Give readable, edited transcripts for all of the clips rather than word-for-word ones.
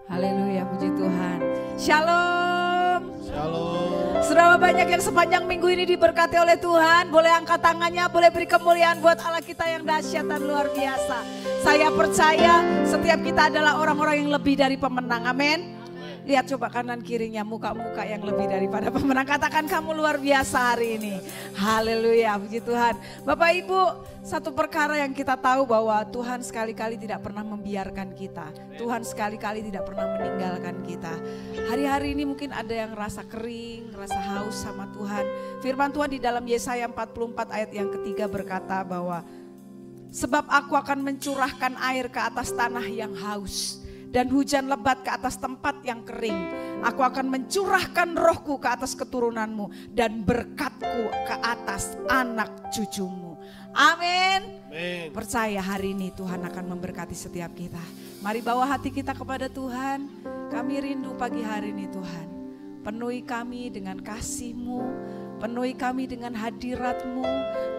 Haleluya, puji Tuhan. Shalom. Shalom. Saudara banyak yang sepanjang minggu ini diberkati oleh Tuhan. Boleh angkat tangannya, boleh beri kemuliaan buat Allah kita yang dahsyat dan luar biasa. Saya percaya setiap kita adalah orang-orang yang lebih dari pemenang. Amin. Lihat coba kanan kirinya, muka-muka yang lebih daripada pemenang. Katakan kamu luar biasa hari ini. Haleluya, puji Tuhan. Bapak Ibu, satu perkara yang kita tahu bahwa Tuhan sekali-kali tidak pernah membiarkan kita. Tuhan sekali-kali tidak pernah meninggalkan kita. Hari-hari ini mungkin ada yang rasa kering, rasa haus sama Tuhan. Firman Tuhan di dalam Yesaya 44 ayat yang ketiga berkata bahwa sebab aku akan mencurahkan air ke atas tanah yang haus dan hujan lebat ke atas tempat yang kering. Aku akan mencurahkan rohku ke atas keturunanmu dan berkatku ke atas anak cucumu. Amin. Amin. Percaya hari ini Tuhan akan memberkati setiap kita. Mari bawa hati kita kepada Tuhan. Kami rindu pagi hari ini Tuhan. Penuhi kami dengan kasih-Mu, penuhi kami dengan hadirat-Mu,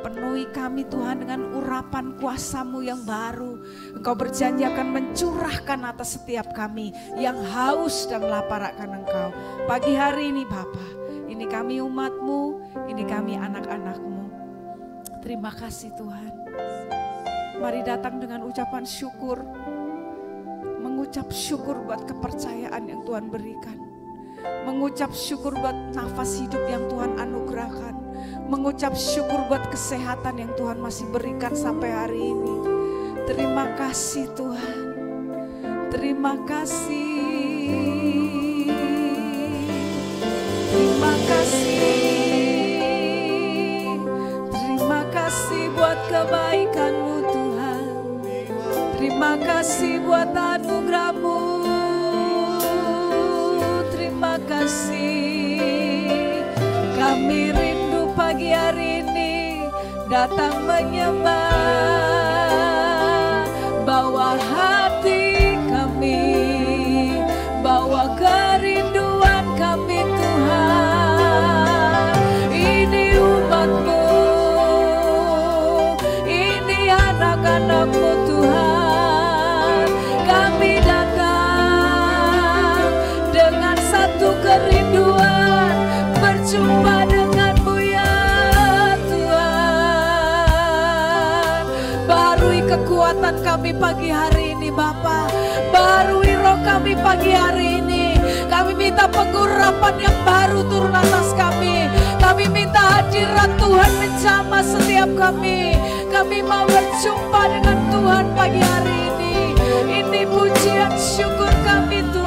penuhi kami Tuhan dengan urapan kuasa-Mu yang baru. Engkau berjanji akan mencurahkan atas setiap kami yang haus dan lapar akan Engkau. Pagi hari ini Bapa, ini kami umat-Mu, ini kami anak-anak-Mu. Terima kasih Tuhan. Mari datang dengan ucapan syukur, mengucap syukur buat kepercayaan yang Tuhan berikan. Mengucap syukur buat nafas hidup yang Tuhan anugerahkan. Mengucap syukur buat kesehatan yang Tuhan masih berikan sampai hari ini. Terima kasih Tuhan. Terima kasih. Terima kasih. Terima kasih buat kebaikan-Mu Tuhan. Terima kasih buat anugerah-Mu. Terima kasih. Kami rindu pagi hari ini datang menyembah. Bawa hati kami, bawa kerinduan kami Tuhan. Ini umat-Mu, ini anak-anak-Mu Tuhan. Kami datang dengan satu kerinduan berjumpa dengan-Mu ya Tuhan. Barui kekuatan kami pagi hari ini Bapa. Barui roh kami pagi hari ini. Kami minta pengurapan yang baru turun atas kami. Kami minta hadirat Tuhan menjamah setiap kami. Kami mau berjumpa dengan Tuhan pagi hari ini. Ini pujian syukur kami Tuhan.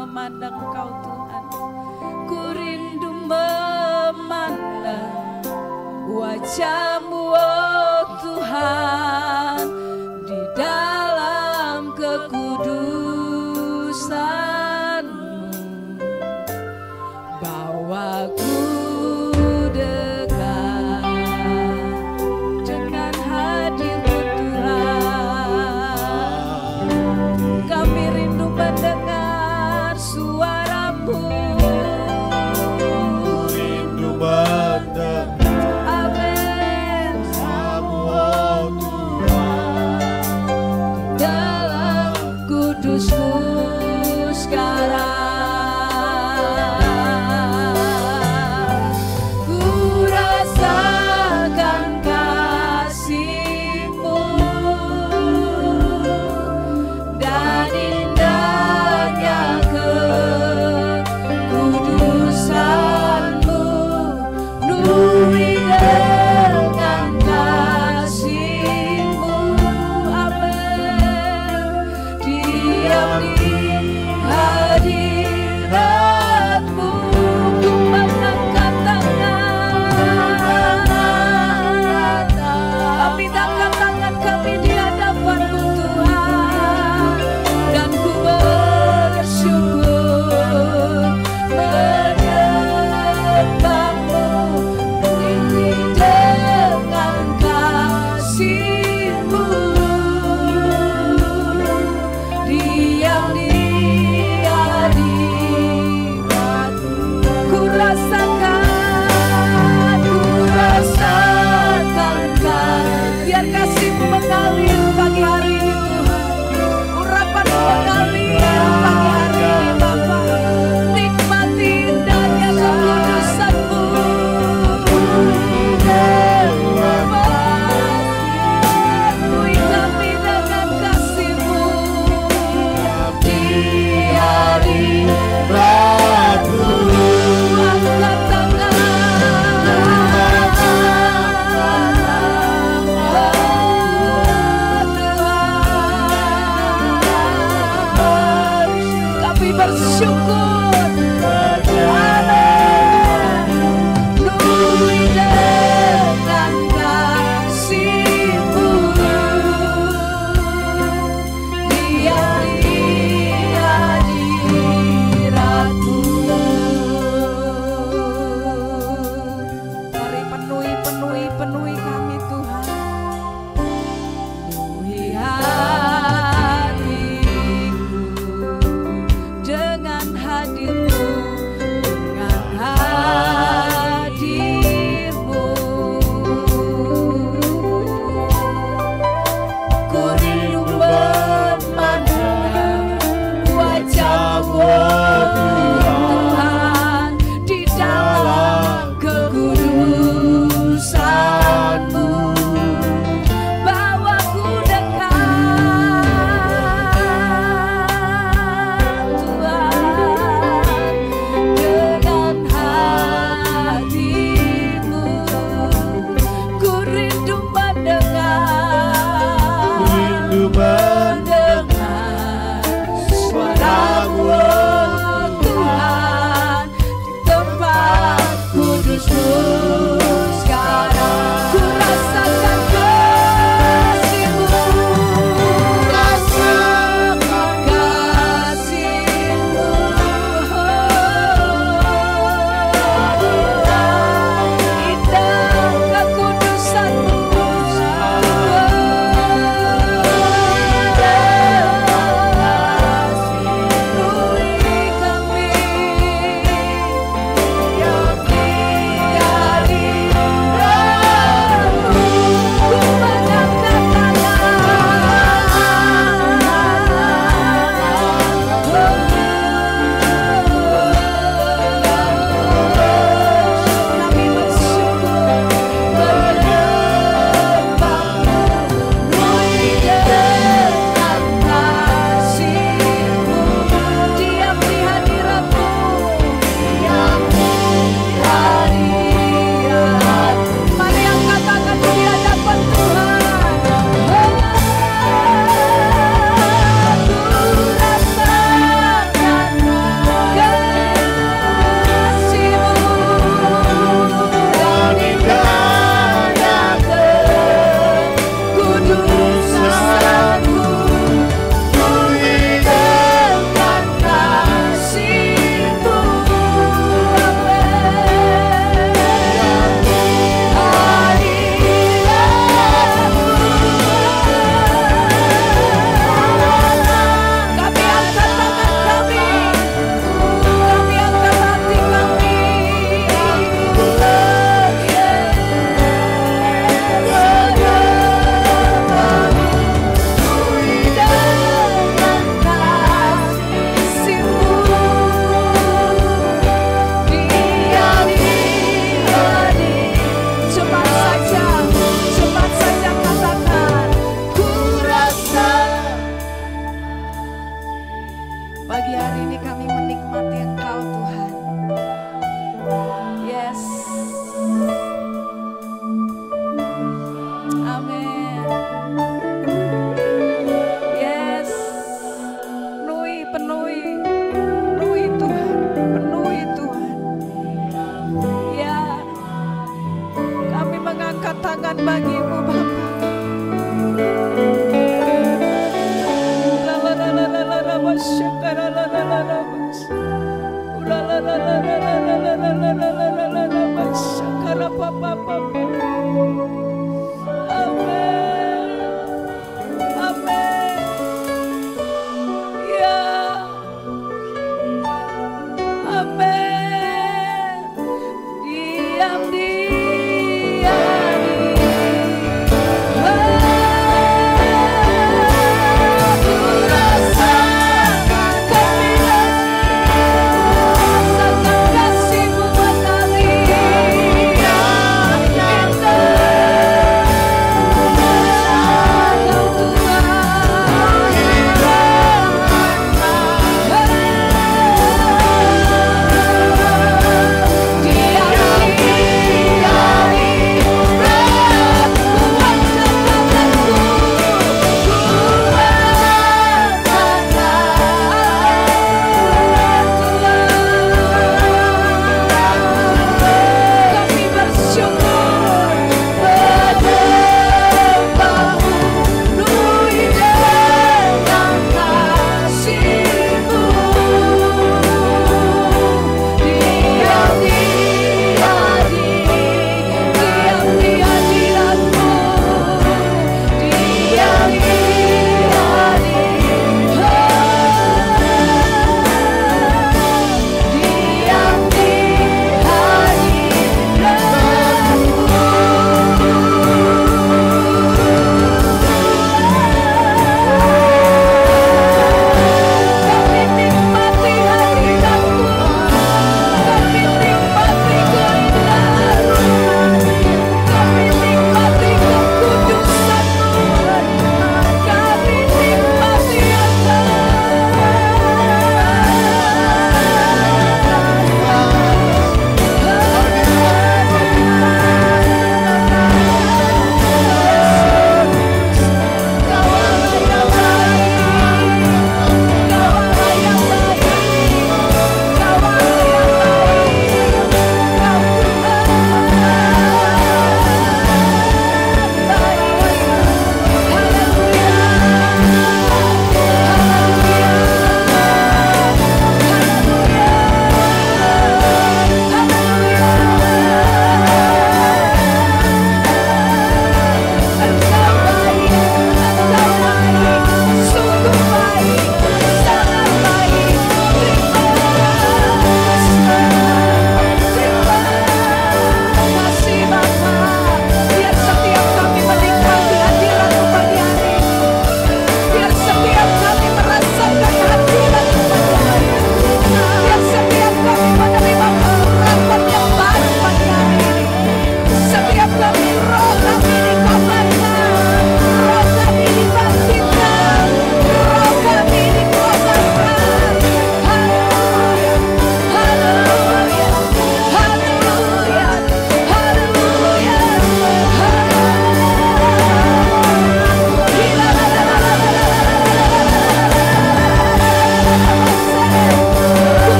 memandang Engkau Tuhan. Ku rindu memandang wajah-Mu oh Tuhan, di dalam kekudusan-Mu. Bawaku dekat dengan hadir-Mu Tuhan. Kami rindu mendengar suara-Mu. Rindu mendengar Amin. oh Tuhan, Dalam kudus-Mu sekarang. Ku rasakan kasih-Mu dan indahnya kekudusan-Mu. Penuhi dengan kasih-Mu, amin. Diam di hadirat-Mu, ku mengangkat tangan. Kami angkat tangan kami di hadapan-Mu Tuhan, dan ku bersyukur menyembah-Mu, tinggi dengan kasih-Mu. Diam di hadirat-Mu, ku rasakan biar kasih-Mu mengalir pagi hari ini Tuhan. Urapan-Mu mengalir pagi hari ini Bapa. Nikmati indahnya kekudusan-Mu. Penuhi kami dengan kasih-Mu di hadirat-Mu. Angkat kami bersyukur. Amin. Penuhi dengan kasih-Mu. Diam di hadirat-Mu. Mari penuhi kami Tuhan. Penuhi hatiku dengan hadir-Mu, dengan hadir-Mu. Ku rindu memandang wajah-Mu Tuhan, di dalam kekudusan-Mu. Bawaku dekat Tuhan, Rasakan kasih-Mu matahari.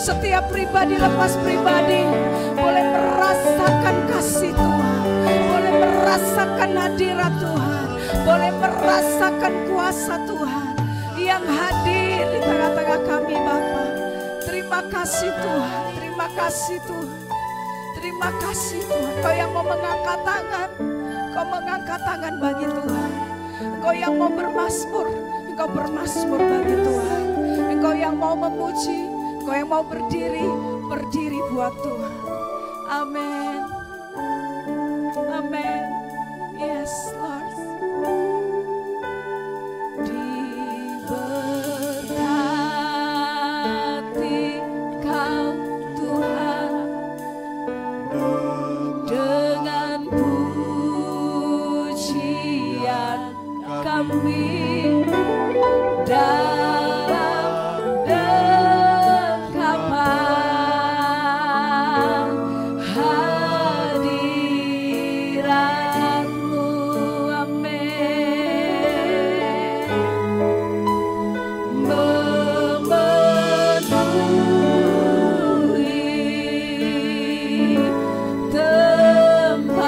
Setiap pribadi lepas pribadi boleh merasakan kasih Tuhan, boleh merasakan hadirat Tuhan, boleh merasakan kuasa Tuhan yang hadir di tengah-tengah kami Bapa. Terima kasih Tuhan, terima kasih Tuhan, terima kasih Tuhan. Kau yang mau mengangkat tangan, kau mengangkat tangan bagi Tuhan. Engkau yang mau bermasmur, engkau bermasmur bagi Tuhan. Engkau yang mau memuji, engkau yang mau berdiri, berdiri buat Tuhan. Amin. Amin. Yes, Lord. Diberkati Kau Tuhan dengan pujian kami dalam dekapan hadirat-Mu. Amin. Memenuhi tempat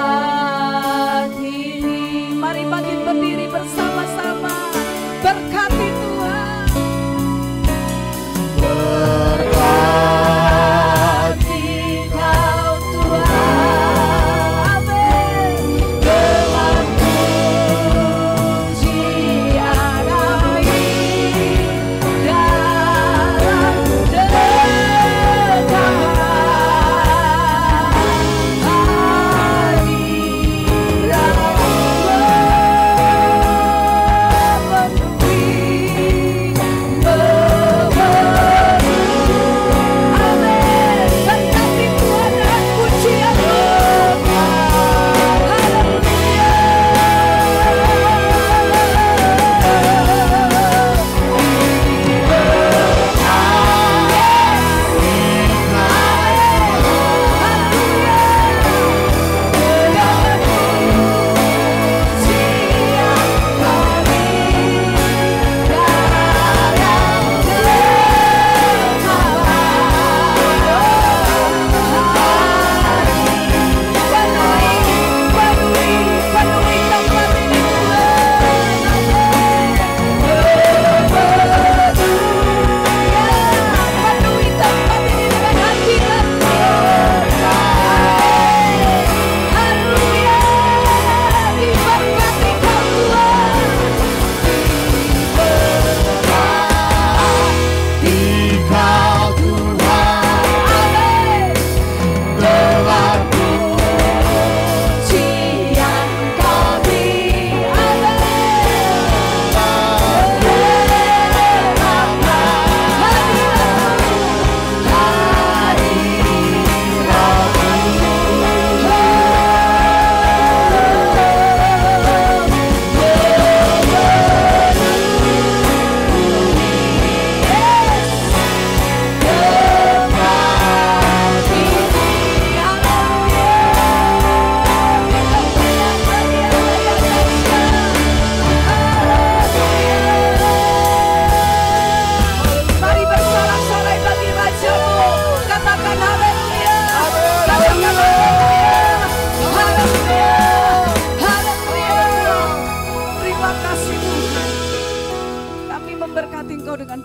ini. Mari bangkit berdiri bersama-sama. Berkati Tuhan. Berkati Kau Tuhan. Amin. Dengan pujian kami dalam dekapan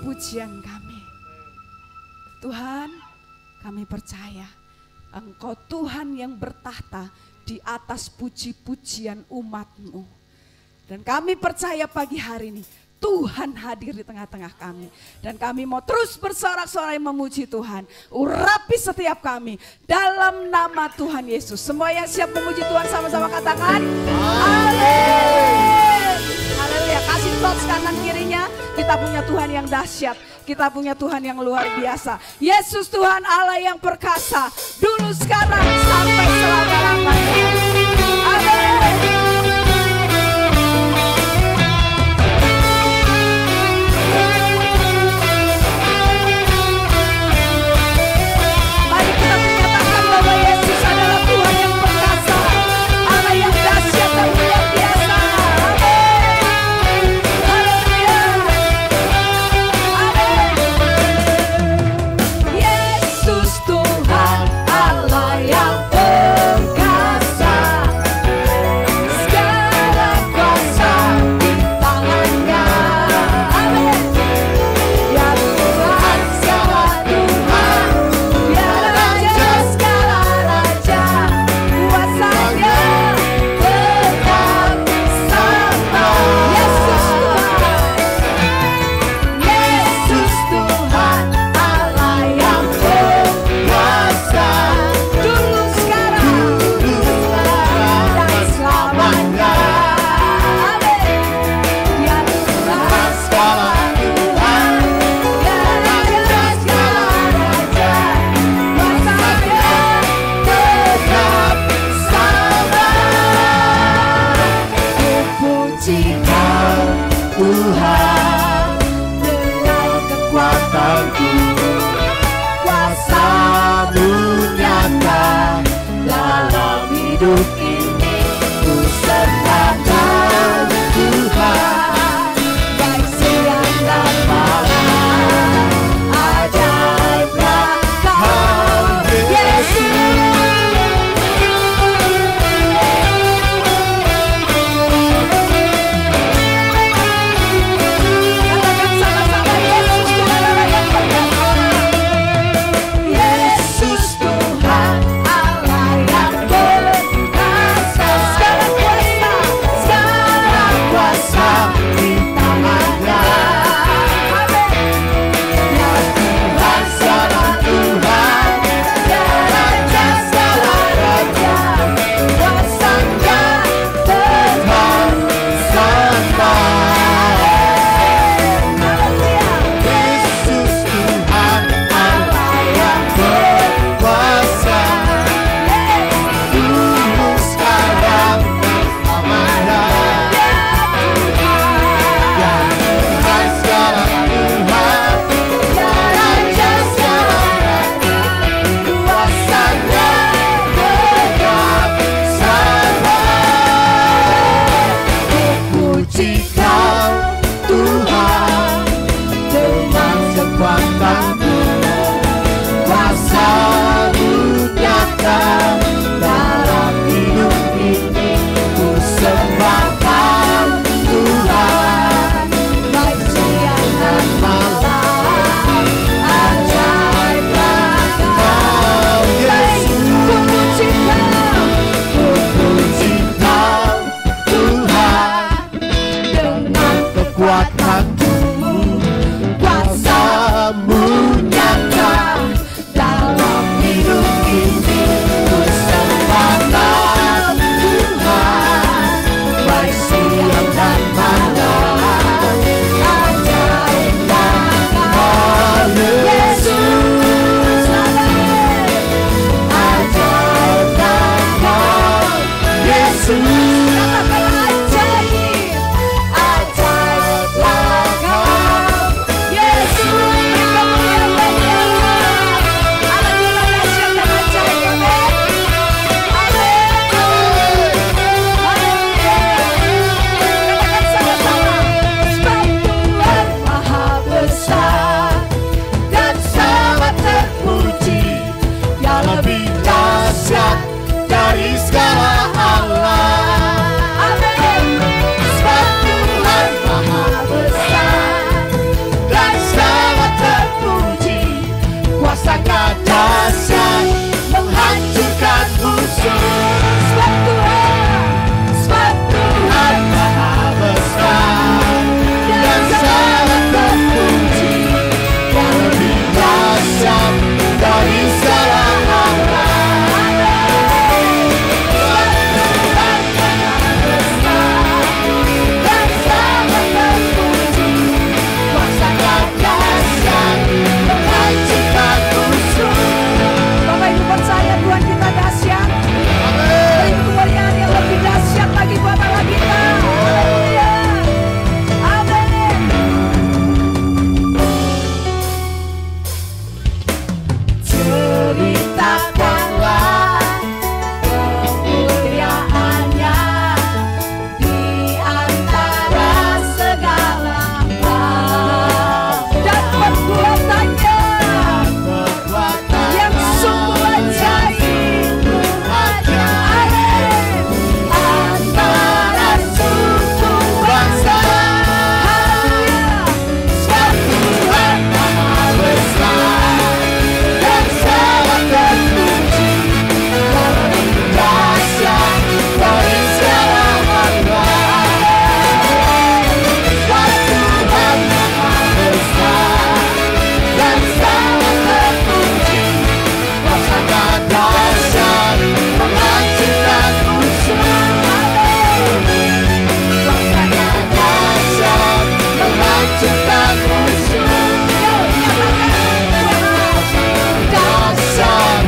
pujian kami. Tuhan, kami percaya Engkau Tuhan yang bertahta di atas puji-pujian umat-Mu. Dan kami percaya pagi hari ini Tuhan hadir di tengah-tengah kami. Dan kami mau terus bersorak-sorai memuji Tuhan. Urapi setiap kami dalam nama Tuhan Yesus. Semua yang siap memuji Tuhan sama-sama katakan Amin. Haleluya. Kasih tots kanan kirinya. Kita punya Tuhan yang dahsyat. Kita punya Tuhan yang luar biasa. Yesus Tuhan Allah yang perkasa. Dulu, sekarang, sampai selama-lamanya. Amin. Yes. sangat dahsyat, menghancurkan musuh. Sebab Tuhan Maha besar dan sangat terpuji, yang lebih dahsyat dari segala nama. Bapak Ibu percaya Tuhan kita dahsyat. Beri kemuliaan yang lebih dahsyat lagi buat Allah kita. Haleluya. Amin. Ceritakanlah kemuliaannya di antara segala bangsa dan perbuatannya yang sungguh ajaib. Amin. Antara suku bangsa. Haleluya. Sebab Tuhan Maha besar dan sangat terpuji, yang lebih dahsyat dari segala nama. Sebab Tuhan Maha besar dan sangat terpuji, yang sangat dahsyat, menghancurkan musuh. Yang sangat dahsyat, menghancurkan musuh. Dahsyat,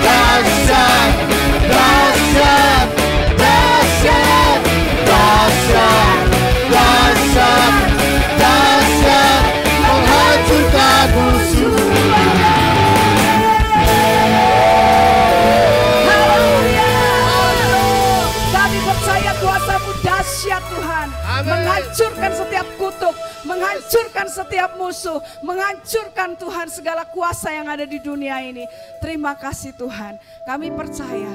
dahsyat, dahsyat, dahsyat, dahsyat, dahsyat, dahsyat, menghancurkan musuh. Haleluya. Kami percaya kuasa-Mu dahsyat Tuhan. Menghancurkan setiap kutuk, menghancurkan setiap musuh, menghancurkan Tuhan segala kuasa yang ada di dunia ini. Terima kasih Tuhan. Kami percaya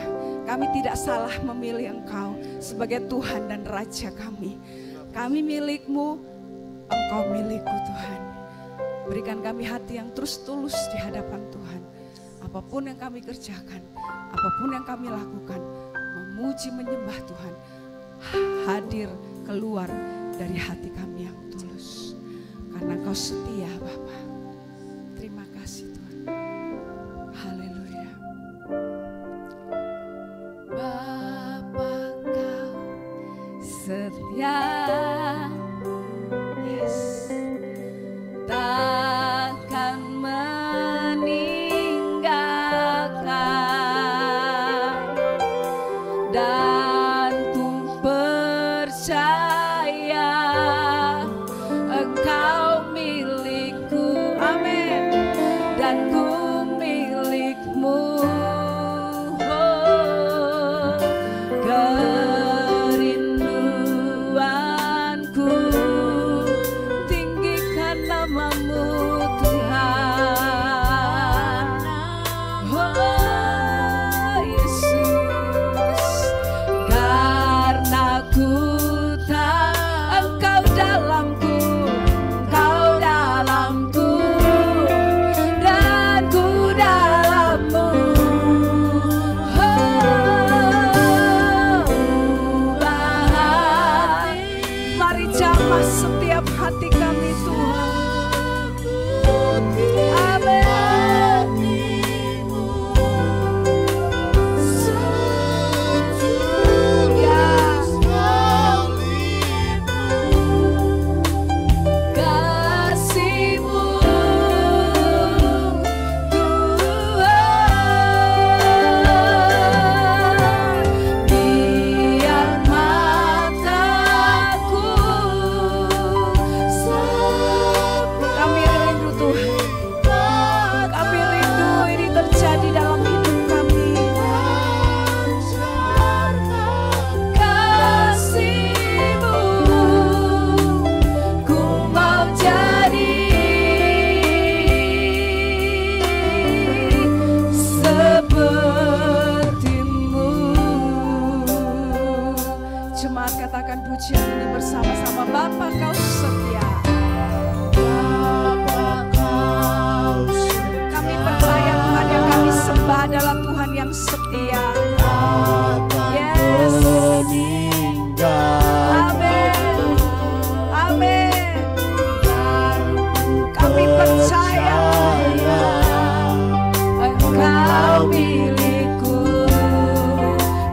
kami tidak salah memilih Engkau sebagai Tuhan dan Raja kami. Kami milik-Mu, Engkau milik-Ku Tuhan. Berikan kami hati yang terus tulus di hadapan Tuhan. Apapun yang kami kerjakan, apapun yang kami lakukan, memuji menyembah Tuhan, hadir keluar dari hati kami yang tulus. Karena Engkau setia Bapa. Terima kasih Tuhan. Haleluya. Bapa Kau setia. Yes. Takkan meninggalkan, dan ku percaya Engkau milikku. Amin. Dan ku milik-Mu. Oh, kerinduanku tinggikan nama-Mu Tuhan. Oh Yesus, karena ku tahu Engkau dalamku, Engkau dalamku, dan ku dalam-Mu. Mari jamah setiap hati kami Tuhan. Amin. Ya, kasih-Mu Tuhan, biar mataku. Kami rindu Tuhan. Kami rindu ini terjadi dalam hidup kami. Kasih-Mu ku mau jadi seperti-Mu. Jemaat katakan pujian ini bersama-sama. Bapa Kau setia. Kami percaya Engkau adalah Tuhan yang setia. Yes. Amin. Amin. Kami percaya Engkau milikku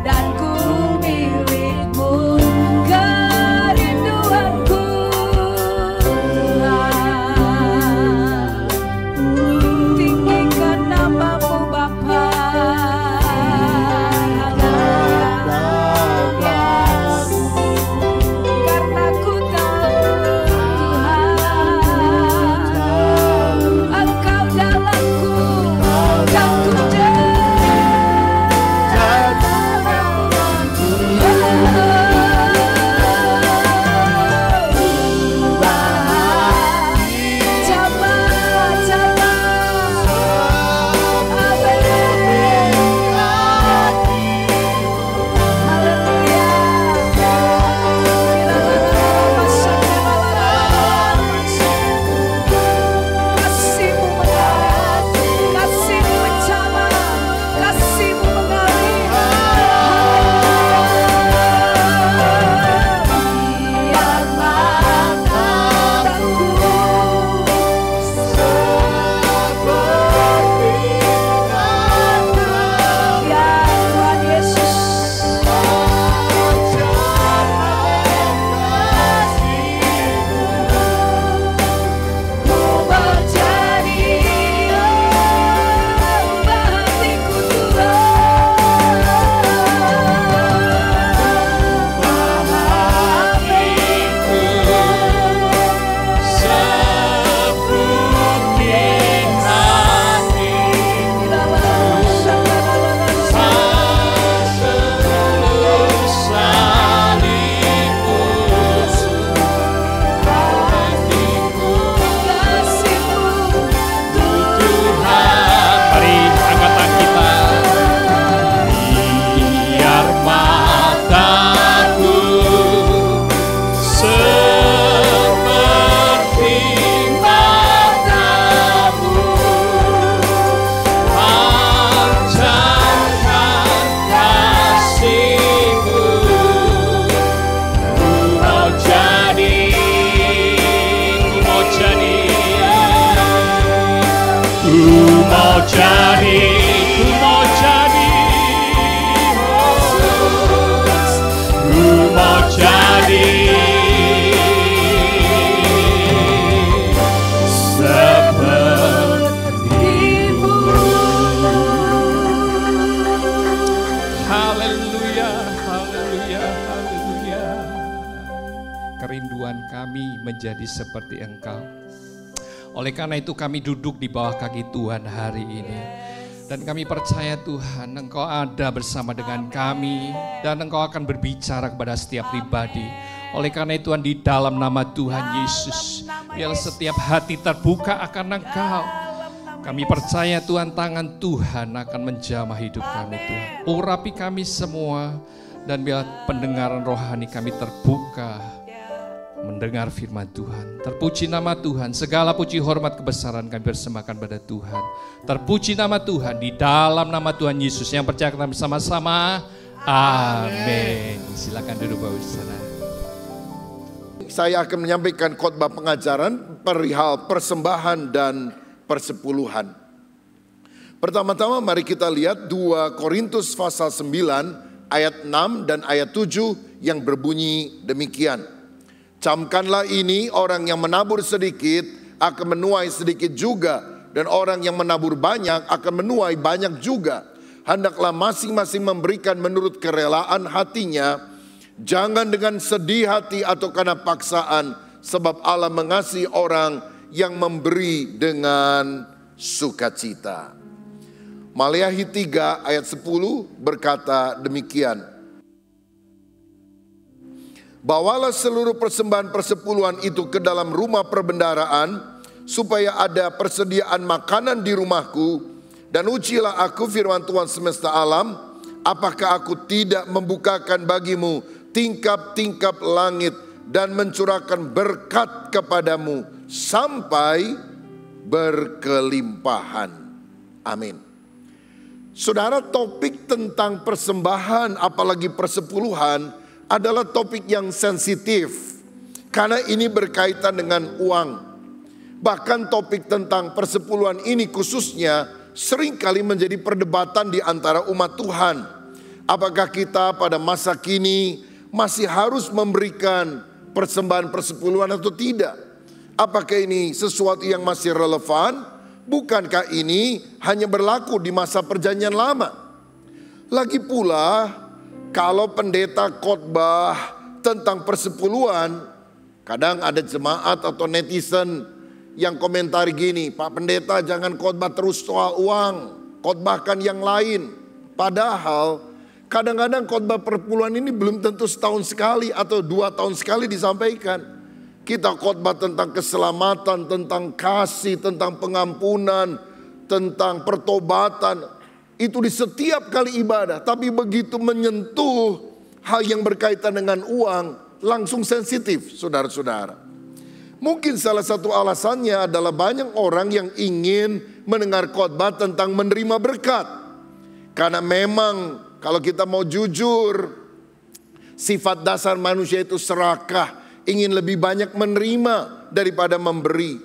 dan ku milikmu, kerinduanku Tuhan. Tinggikan namamu Bapa. Kerinduan kami menjadi seperti Engkau. Oleh karena itu kami duduk di bawah kaki Tuhan hari ini. Dan kami percaya Tuhan, Engkau ada bersama dengan kami. Dan Engkau akan berbicara kepada setiap pribadi. Oleh karena itu Tuhan, di dalam nama Tuhan Yesus, biar setiap hati terbuka akan Engkau. Kami percaya Tuhan, tangan Tuhan akan menjamah hidup kami Tuhan. Urapi kami semua. Dan biar pendengaran rohani kami terbuka mendengar firman Tuhan. Terpuji nama Tuhan, segala puji hormat kebesaran kami persembahkan pada Tuhan. Terpuji nama Tuhan, di dalam nama Tuhan Yesus yang percaya kita bersama-sama. Amin. Silakan duduk Bapak di sana. Saya akan menyampaikan khotbah pengajaran perihal persembahan dan persepuluhan. Pertama-tama mari kita lihat 2 Korintus pasal 9 ayat 6 dan ayat 7 yang berbunyi demikian. Camkanlah ini, orang yang menabur sedikit akan menuai sedikit juga, dan orang yang menabur banyak akan menuai banyak juga. Hendaklah masing-masing memberikan menurut kerelaan hatinya, jangan dengan sedih hati atau karena paksaan, sebab Allah mengasihi orang yang memberi dengan sukacita. Maleakhi 3 ayat 10 berkata demikian. Bawalah seluruh persembahan persepuluhan itu ke dalam rumah perbendaharaan, supaya ada persediaan makanan di rumahku. Dan ujilah aku firman Tuhan semesta alam, apakah aku tidak membukakan bagimu tingkap-tingkap langit dan mencurahkan berkat kepadamu sampai berkelimpahan. Amin. Saudara, topik tentang persembahan apalagi persepuluhan adalah topik yang sensitif. Karena ini berkaitan dengan uang. Bahkan topik tentang persepuluhan ini khususnya seringkali menjadi perdebatan di antara umat Tuhan. Apakah kita pada masa kini masih harus memberikan persembahan persepuluhan atau tidak? Apakah ini sesuatu yang masih relevan? Bukankah ini hanya berlaku di masa perjanjian lama? Lagi pula, kalau pendeta khotbah tentang persepuluhan, kadang ada jemaat atau netizen yang komentari gini, Pak Pendeta jangan khotbah terus soal uang, khotbahkan yang lain. Padahal kadang-kadang khotbah persepuluhan ini belum tentu setahun sekali atau 2 tahun sekali disampaikan. Kita khotbah tentang keselamatan, tentang kasih, tentang pengampunan, tentang pertobatan. Itu di setiap kali ibadah. Tapi begitu menyentuh hal yang berkaitan dengan uang, langsung sensitif, saudara-saudara. Mungkin salah satu alasannya adalah banyak orang yang ingin mendengar khotbah tentang menerima berkat. Karena memang kalau kita mau jujur, sifat dasar manusia itu serakah. Ingin lebih banyak menerima daripada memberi.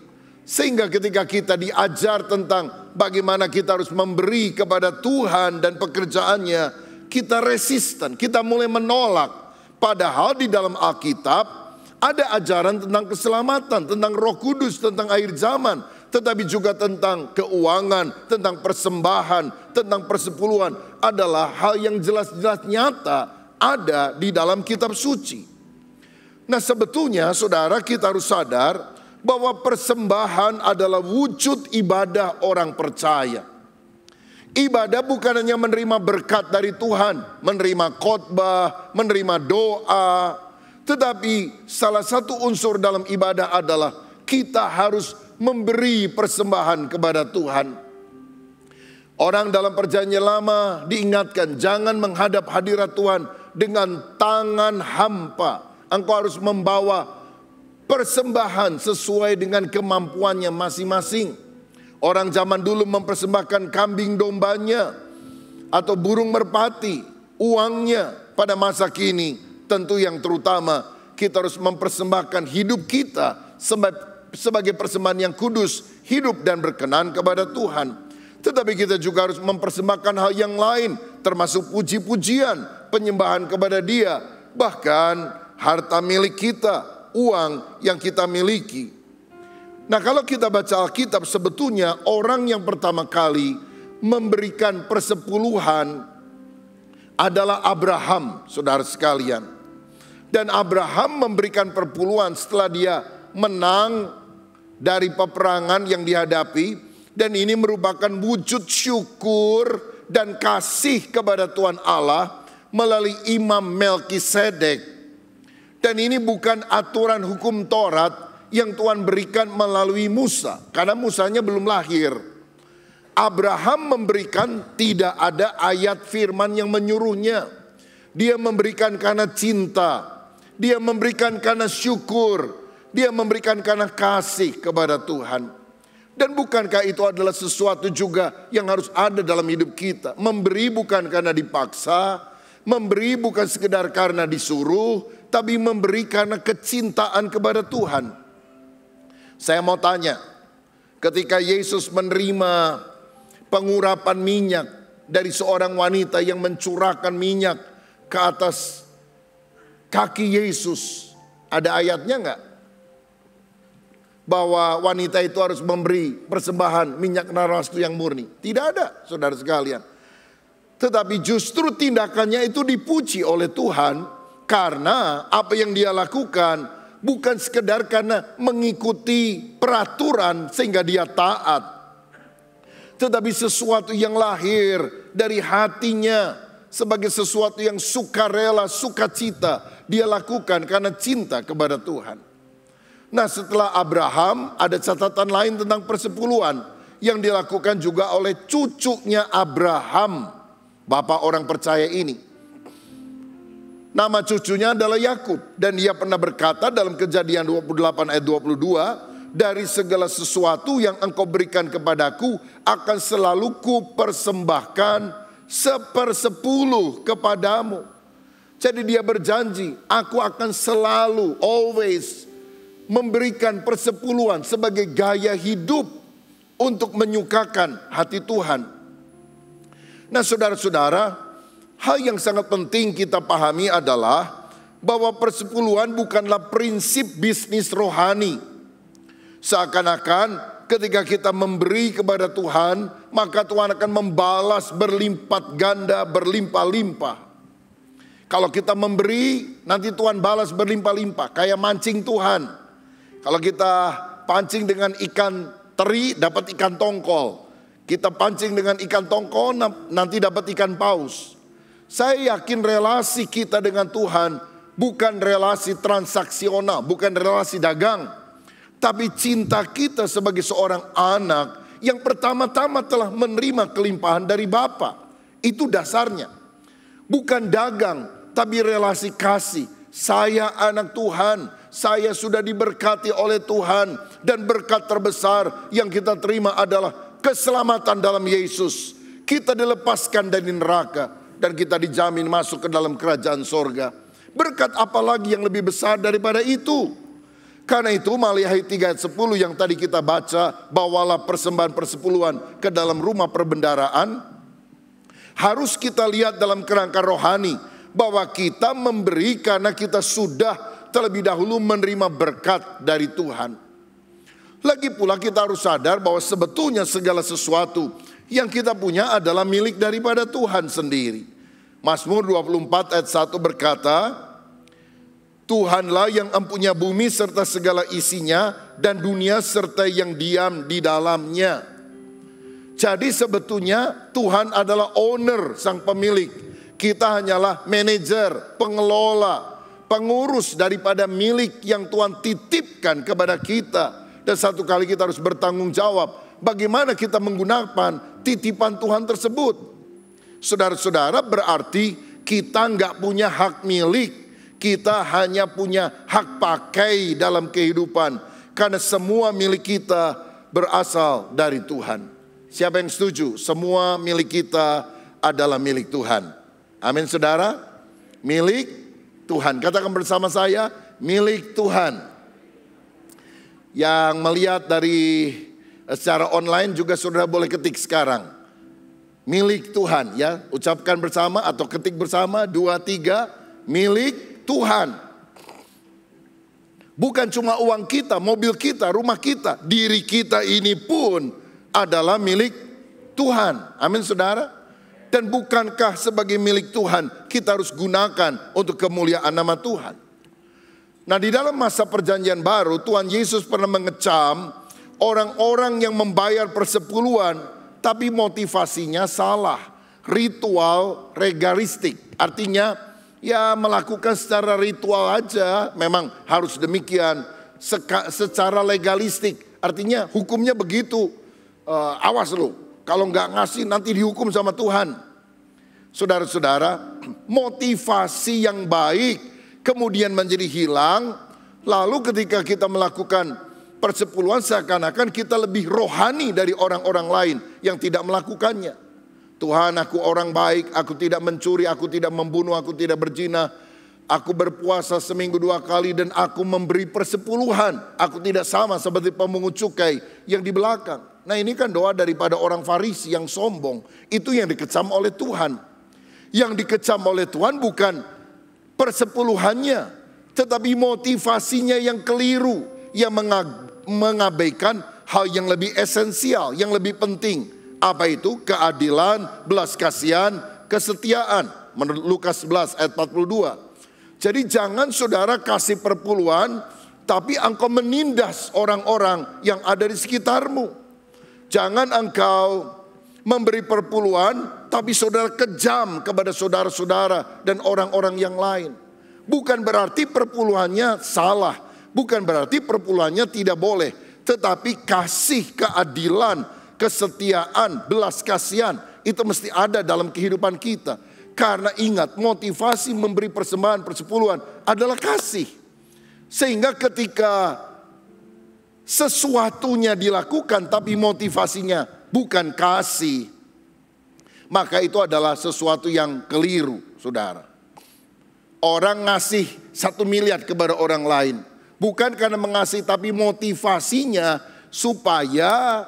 Sehingga ketika kita diajar tentang bagaimana kita harus memberi kepada Tuhan dan pekerjaannya, kita resisten, kita mulai menolak. Padahal di dalam Alkitab ada ajaran tentang keselamatan, tentang Roh Kudus, tentang akhir zaman, tetapi juga tentang keuangan, tentang persembahan, tentang persepuluhan adalah hal yang jelas-jelas nyata ada di dalam kitab suci. Nah, sebetulnya saudara, kita harus sadar bahwa persembahan adalah wujud ibadah orang percaya. Ibadah bukan hanya menerima berkat dari Tuhan, menerima khotbah, menerima doa, tetapi salah satu unsur dalam ibadah adalah kita harus memberi persembahan kepada Tuhan. Orang dalam perjanjian lama diingatkan jangan menghadap hadirat Tuhan dengan tangan hampa. Engkau harus membawa persembahan sesuai dengan kemampuannya masing-masing. Orang zaman dulu mempersembahkan kambing dombanya atau burung merpati, uangnya. Pada masa kini tentu yang terutama kita harus mempersembahkan hidup kita sebagai persembahan yang kudus, hidup dan berkenan kepada Tuhan. Tetapi kita juga harus mempersembahkan hal yang lain, termasuk puji-pujian, penyembahan kepada Dia, bahkan harta milik kita, uang yang kita miliki. Nah, kalau kita baca Alkitab, sebetulnya orang yang pertama kali memberikan persepuluhan adalah Abraham, saudara sekalian. Dan Abraham memberikan perpuluhan setelah dia menang dari peperangan yang dihadapi. Dan ini merupakan wujud syukur dan kasih kepada Tuhan Allah melalui Imam Melkisedek. Dan ini bukan aturan hukum Taurat yang Tuhan berikan melalui Musa. Karena Musanya belum lahir. Abraham memberikan, tidak ada ayat firman yang menyuruhnya. Dia memberikan karena cinta. Dia memberikan karena syukur. Dia memberikan karena kasih kepada Tuhan. Dan bukankah itu adalah sesuatu juga yang harus ada dalam hidup kita. Memberi bukan karena dipaksa. Memberi bukan sekedar karena disuruh, tapi memberi karena kecintaan kepada Tuhan. Saya mau tanya, ketika Yesus menerima pengurapan minyak dari seorang wanita yang mencurahkan minyak ke atas kaki Yesus, ada ayatnya enggak? Bahwa wanita itu harus memberi persembahan minyak narwastu yang murni. Tidak ada, saudara sekalian. Tetapi justru tindakannya itu dipuji oleh Tuhan karena apa yang dia lakukan bukan sekedar karena mengikuti peraturan sehingga dia taat. Tetapi sesuatu yang lahir dari hatinya sebagai sesuatu yang sukarela, sukacita dia lakukan karena cinta kepada Tuhan. Nah, setelah Abraham ada catatan lain tentang persepuluhan yang dilakukan juga oleh cucunya Abraham. Bapak orang percaya ini. Nama cucunya adalah Yakub. Dan dia pernah berkata dalam Kejadian 28 ayat 22. Dari segala sesuatu yang engkau berikan kepadaku akan selalu kupersembahkan 1/10 kepadamu. Jadi dia berjanji, aku akan selalu, always memberikan 1/10 sebagai gaya hidup untuk menyukakan hati Tuhan. Nah saudara-saudara, hal yang sangat penting kita pahami adalah bahwa 1/10 bukanlah prinsip bisnis rohani. Seakan-akan ketika kita memberi kepada Tuhan, maka Tuhan akan membalas berlipat ganda, berlimpah-limpah. Kalau kita memberi, nanti Tuhan balas berlimpah-limpah, kayak mancing Tuhan. Kalau kita pancing dengan ikan teri, dapat ikan tongkol. Kita pancing dengan ikan tongkol, nanti dapat ikan paus. Saya yakin relasi kita dengan Tuhan bukan relasi transaksional, bukan relasi dagang. Tapi cinta kita sebagai seorang anak yang pertama-tama telah menerima kelimpahan dari Bapa. Itu dasarnya. Bukan dagang, tapi relasi kasih. Saya anak Tuhan, saya sudah diberkati oleh Tuhan. Dan berkat terbesar yang kita terima adalah keselamatan dalam Yesus. Kita dilepaskan dari neraka dan kita dijamin masuk ke dalam kerajaan sorga. Berkat apa lagi yang lebih besar daripada itu? Karena itu Maliahi 3 ayat 10 yang tadi kita baca, bawalah persembahan persepuluhan ke dalam rumah perbendaharaan. Harus kita lihat dalam kerangka rohani bahwa kita memberi karena kita sudah terlebih dahulu menerima berkat dari Tuhan. Lagi pula kita harus sadar bahwa sebetulnya segala sesuatu yang kita punya adalah milik daripada Tuhan sendiri. Mazmur 24 ayat 1 berkata, Tuhanlah yang empunya bumi serta segala isinya dan dunia serta yang diam di dalamnya. Jadi sebetulnya Tuhan adalah owner, sang pemilik. Kita hanyalah manajer, pengelola, pengurus daripada milik yang Tuhan titipkan kepada kita. Dan satu kali kita harus bertanggung jawab bagaimana kita menggunakan titipan Tuhan tersebut. Saudara-saudara, berarti kita nggak punya hak milik. Kita hanya punya hak pakai dalam kehidupan. Karena semua milik kita berasal dari Tuhan. Siapa yang setuju? Semua milik kita adalah milik Tuhan. Amin saudara. Milik Tuhan. Katakan bersama saya, milik Tuhan. Yang melihat dari secara online juga saudara boleh ketik sekarang. Milik Tuhan ya. Ucapkan bersama atau ketik bersama. 2, 3. Milik Tuhan. Bukan cuma uang kita, mobil kita, rumah kita. Diri kita ini pun adalah milik Tuhan. Amin saudara. Dan bukankah sebagai milik Tuhan kita harus gunakan untuk kemuliaan nama Tuhan. Nah di dalam masa perjanjian baru Tuhan Yesus pernah mengecam orang-orang yang membayar persepuluhan tapi motivasinya salah. Ritual regalistik. Artinya ya melakukan secara ritual aja, memang harus demikian. Secara legalistik. Artinya hukumnya begitu. Awas lu. Kalau nggak ngasih nanti dihukum sama Tuhan. Saudara-saudara, motivasi yang baik kemudian menjadi hilang. Lalu ketika kita melakukan persepuluhan seakan-akan kita lebih rohani dari orang-orang lain yang tidak melakukannya. Tuhan, aku orang baik, aku tidak mencuri, aku tidak membunuh, aku tidak berzina. Aku berpuasa seminggu 2 kali dan aku memberi persepuluhan. Aku tidak sama seperti pemungut cukai yang di belakang. Nah ini kan doa daripada orang Farisi yang sombong. Itu yang dikecam oleh Tuhan. Yang dikecam oleh Tuhan bukan persepuluhannya, tetapi motivasinya yang keliru. Yang mengabaikan hal yang lebih esensial, yang lebih penting. Apa itu? Keadilan, belas kasihan, kesetiaan. Menurut Lukas 11 ayat 42. Jadi jangan saudara kasih perpuluhan, tapi engkau menindas orang-orang yang ada di sekitarmu. Jangan engkau memberi perpuluhan, tapi saudara kejam kepada saudara-saudara dan orang-orang yang lain. Bukan berarti perpuluhannya salah, bukan berarti perpuluhannya tidak boleh. Tetapi kasih, keadilan, kesetiaan, belas kasihan, itu mesti ada dalam kehidupan kita. Karena ingat, motivasi memberi persembahan persepuluhan adalah kasih. Sehingga ketika sesuatunya dilakukan tapi motivasinya bukan kasih, maka itu adalah sesuatu yang keliru, saudara. Orang ngasih 1 miliar kepada orang lain, bukan karena mengasihi, tapi motivasinya supaya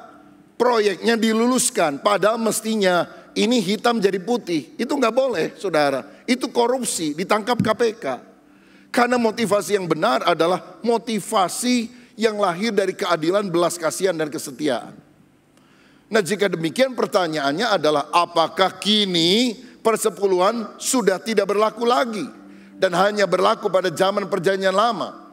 proyeknya diluluskan. Padahal mestinya ini hitam jadi putih. Itu nggak boleh, saudara. Itu korupsi, ditangkap KPK. Karena motivasi yang benar adalah motivasi yang lahir dari keadilan, belas kasihan, dan kesetiaan. Nah, jika demikian pertanyaannya adalah apakah kini persepuluhan sudah tidak berlaku lagi dan hanya berlaku pada zaman perjanjian lama?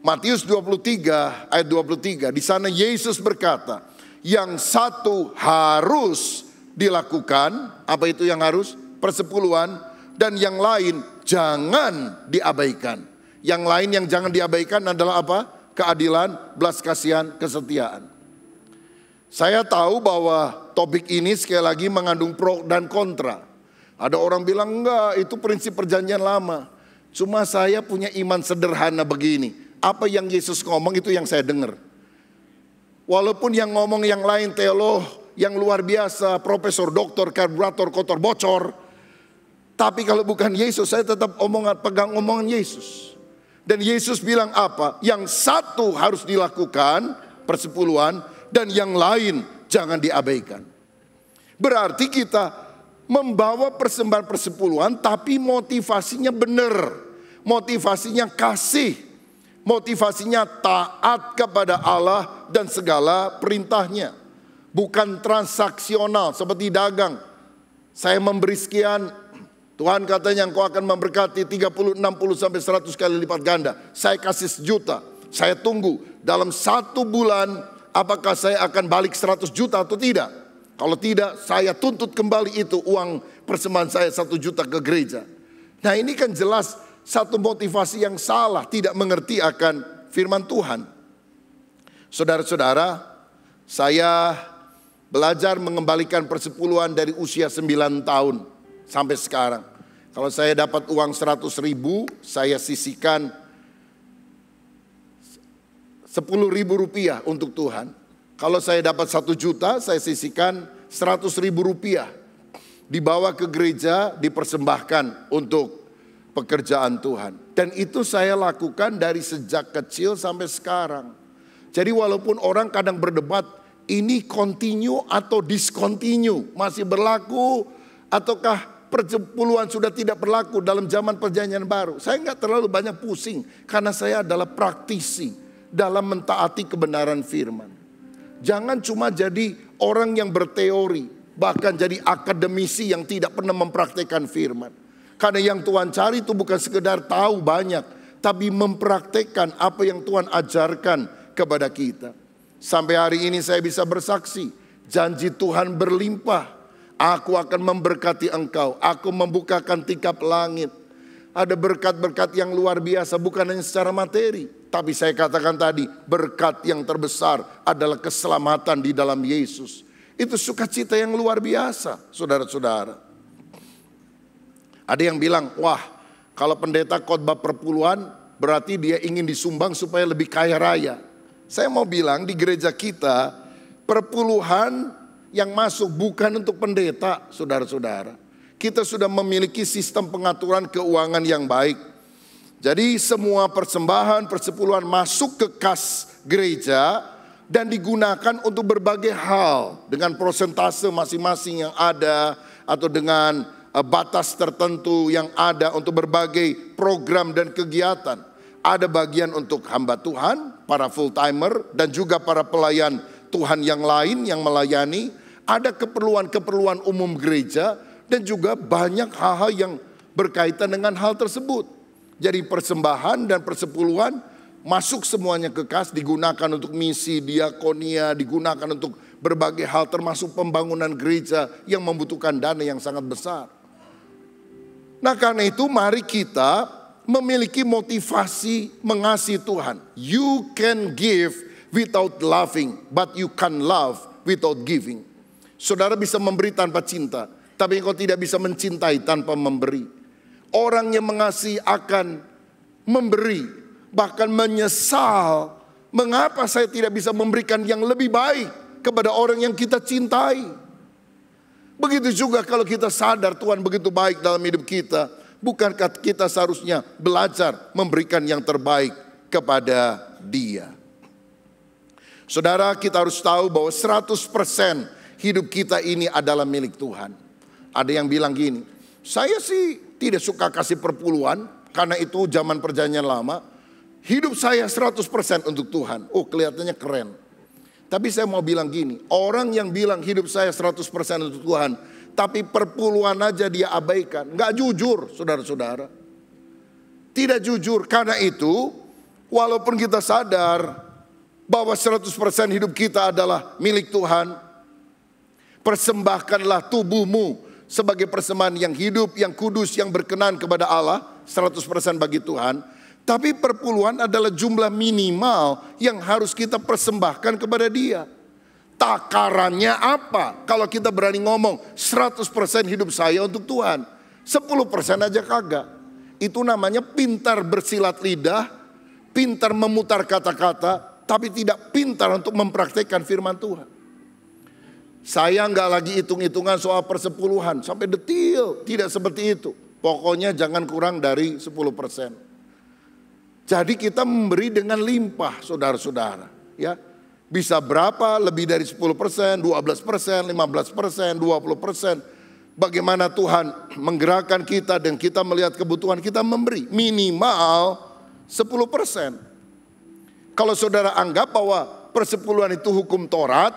Matius 23 ayat 23, di sana Yesus berkata, yang satu harus dilakukan, apa itu yang harus? Persepuluhan, dan yang lain jangan diabaikan. Yang lain yang jangan diabaikan adalah apa? Keadilan, belas kasihan, kesetiaan. Saya tahu bahwa topik ini sekali lagi mengandung pro dan kontra. Ada orang bilang enggak, itu prinsip perjanjian lama. Cuma saya punya iman sederhana begini. Apa yang Yesus ngomong itu yang saya dengar. Walaupun yang ngomong yang lain teolog yang luar biasa, profesor, doktor, karburator, kotor, bocor. Tapi kalau bukan Yesus, saya tetap pegang omongan Yesus. Dan Yesus bilang apa? Yang satu harus dilakukan, persepuluhan, dan yang lain jangan diabaikan. Berarti kita membawa persembahan persepuluhan, tapi motivasinya benar. Motivasinya kasih. Motivasinya taat kepada Allah dan segala perintahnya. Bukan transaksional seperti dagang. Saya memberi sekian, Tuhan katanya engkau akan memberkati 30, 60 sampai 100 kali lipat ganda. Saya kasih 1 juta. Saya tunggu dalam 1 bulan apakah saya akan balik 100 juta atau tidak. Kalau tidak, saya tuntut kembali itu uang persembahan saya 1 juta ke gereja. Nah, ini kan jelas satu motivasi yang salah, tidak mengerti akan firman Tuhan. Saudara-saudara, saya belajar mengembalikan persepuluhan dari usia 9 tahun sampai sekarang. Kalau saya dapat uang 100.000, saya sisihkan 10.000 rupiah untuk Tuhan. Kalau saya dapat 1 juta, saya sisihkan 100.000 rupiah. Dibawa ke gereja, dipersembahkan untuk pekerjaan Tuhan. Dan itu saya lakukan dari sejak kecil sampai sekarang. Jadi walaupun orang kadang berdebat, ini continue atau discontinue, masih berlaku ataukah persepuluhan sudah tidak berlaku dalam zaman perjanjian baru. Saya nggak terlalu banyak pusing karena saya adalah praktisi dalam mentaati kebenaran firman. Jangan cuma jadi orang yang berteori, bahkan jadi akademisi yang tidak pernah mempraktekkan firman. Karena yang Tuhan cari itu bukan sekedar tahu banyak, tapi mempraktekkan apa yang Tuhan ajarkan kepada kita. Sampai hari ini saya bisa bersaksi, janji Tuhan berlimpah. Aku akan memberkati engkau, aku membukakan tingkap langit. Ada berkat-berkat yang luar biasa, bukan hanya secara materi. Tapi saya katakan tadi, berkat yang terbesar adalah keselamatan di dalam Yesus. Itu sukacita yang luar biasa, saudara-saudara. Ada yang bilang, wah kalau pendeta khotbah perpuluhan berarti dia ingin disumbang supaya lebih kaya raya. Saya mau bilang di gereja kita, perpuluhan yang masuk bukan untuk pendeta, saudara-saudara. Kita sudah memiliki sistem pengaturan keuangan yang baik. Jadi semua persembahan, persepuluhan masuk ke kas gereja dan digunakan untuk berbagai hal. Dengan prosentase masing-masing yang ada atau dengan batas tertentu yang ada untuk berbagai program dan kegiatan. Ada bagian untuk hamba Tuhan, para full timer dan juga para pelayan Tuhan yang lain yang melayani. Ada keperluan-keperluan umum gereja dan juga banyak hal-hal yang berkaitan dengan hal tersebut. Jadi persembahan dan persepuluhan masuk semuanya ke kas, digunakan untuk misi, diakonia, digunakan untuk berbagai hal termasuk pembangunan gereja yang membutuhkan dana yang sangat besar. Nah karena itu mari kita memiliki motivasi mengasihi Tuhan. You can give without loving, but you can love without giving. Saudara bisa memberi tanpa cinta, tapi engkau tidak bisa mencintai tanpa memberi. Orang yang mengasihi akan memberi, bahkan menyesal. Mengapa saya tidak bisa memberikan yang lebih baik kepada orang yang kita cintai? Begitu juga kalau kita sadar Tuhan begitu baik dalam hidup kita, bukankah kita seharusnya belajar memberikan yang terbaik kepada Dia? Saudara, kita harus tahu bahwa 100% hidup kita ini adalah milik Tuhan. Ada yang bilang gini, saya sih tidak suka kasih perpuluhan karena itu zaman perjanjian lama. Hidup saya 100% untuk Tuhan. Oh, kelihatannya keren. Tapi saya mau bilang gini, orang yang bilang hidup saya 100% untuk Tuhan, tapi perpuluhan aja dia abaikan. Nggak jujur, saudara-saudara. Tidak jujur, karena itu walaupun kita sadar bahwa 100% hidup kita adalah milik Tuhan, persembahkanlah tubuhmu sebagai persembahan yang hidup, yang kudus, yang berkenan kepada Allah, 100% bagi Tuhan. Tapi perpuluhan adalah jumlah minimal yang harus kita persembahkan kepada Dia. Takarannya apa? Kalau kita berani ngomong 100% hidup saya untuk Tuhan, 10% aja kagak. Itu namanya pintar bersilat lidah, pintar memutar kata-kata, tapi tidak pintar untuk mempraktekkan firman Tuhan. Saya nggak lagi hitung-hitungan soal persepuluhan sampai detil, tidak seperti itu. Pokoknya jangan kurang dari 10%. Jadi kita memberi dengan limpah, saudara-saudara. Ya, bisa berapa? Lebih dari 10%, 12%, 15%, 20%. Bagaimana Tuhan menggerakkan kita dan kita melihat kebutuhan kita memberi minimal 10%. Kalau saudara anggap bahwa persepuluhan itu hukum Taurat,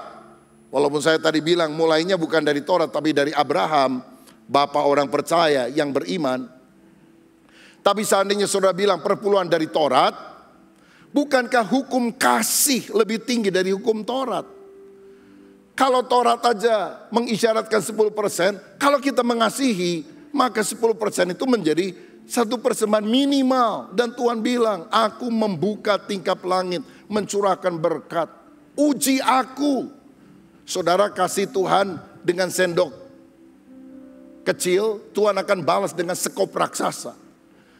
walaupun saya tadi bilang mulainya bukan dari Taurat tapi dari Abraham, bapa orang percaya yang beriman. Tapi seandainya saudara bilang perpuluhan dari Taurat, bukankah hukum kasih lebih tinggi dari hukum Taurat? Kalau Taurat aja mengisyaratkan 10%, kalau kita mengasihi, maka 10% itu menjadi satu persembahan minimal. Dan Tuhan bilang, aku membuka tingkap langit, mencurahkan berkat. Uji aku. Saudara, kasih Tuhan dengan sendok kecil, Tuhan akan balas dengan sekop raksasa.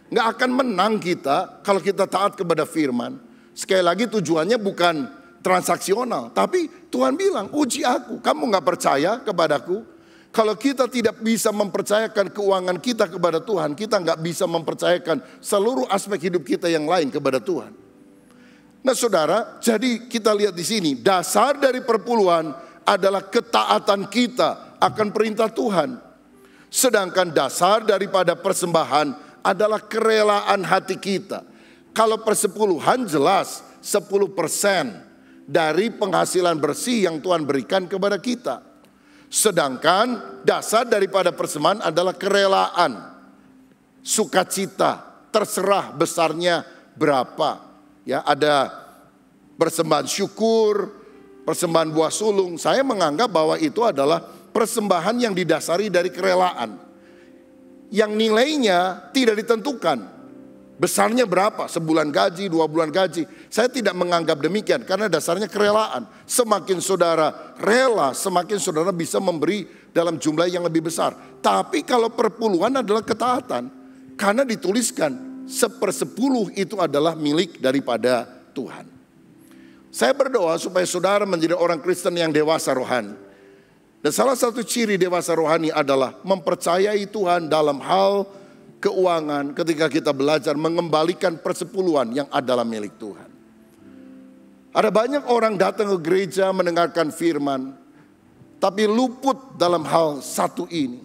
Nggak akan menang kita kalau kita taat kepada firman. Sekali lagi tujuannya bukan transaksional, tapi Tuhan bilang, uji aku. Kamu nggak percaya kepadaku? Kalau kita tidak bisa mempercayakan keuangan kita kepada Tuhan, kita nggak bisa mempercayakan seluruh aspek hidup kita yang lain kepada Tuhan. Nah saudara, jadi kita lihat di sini, dasar dari perpuluhan adalah ketaatan kita akan perintah Tuhan. Sedangkan dasar daripada persembahan adalah kerelaan hati kita. Kalau persepuluhan jelas 10% dari penghasilan bersih yang Tuhan berikan kepada kita. Sedangkan dasar daripada persembahan adalah kerelaan, sukacita, terserah besarnya berapa. Ya, ada persembahan syukur, persembahan buah sulung. Saya menganggap bahwa itu adalah persembahan yang didasari dari kerelaan, yang nilainya tidak ditentukan. Besarnya berapa? Sebulan gaji, 2 bulan gaji. Saya tidak menganggap demikian karena dasarnya kerelaan. Semakin saudara rela, semakin saudara bisa memberi dalam jumlah yang lebih besar. Tapi kalau perpuluhan adalah ketaatan. Karena dituliskan 1/10 itu adalah milik daripada Tuhan. Saya berdoa supaya saudara menjadi orang Kristen yang dewasa rohani. Dan salah satu ciri dewasa rohani adalah mempercayai Tuhan dalam hal keuangan ketika kita belajar mengembalikan persepuluhan yang adalah milik Tuhan. Ada banyak orang datang ke gereja mendengarkan firman, tapi luput dalam hal satu ini.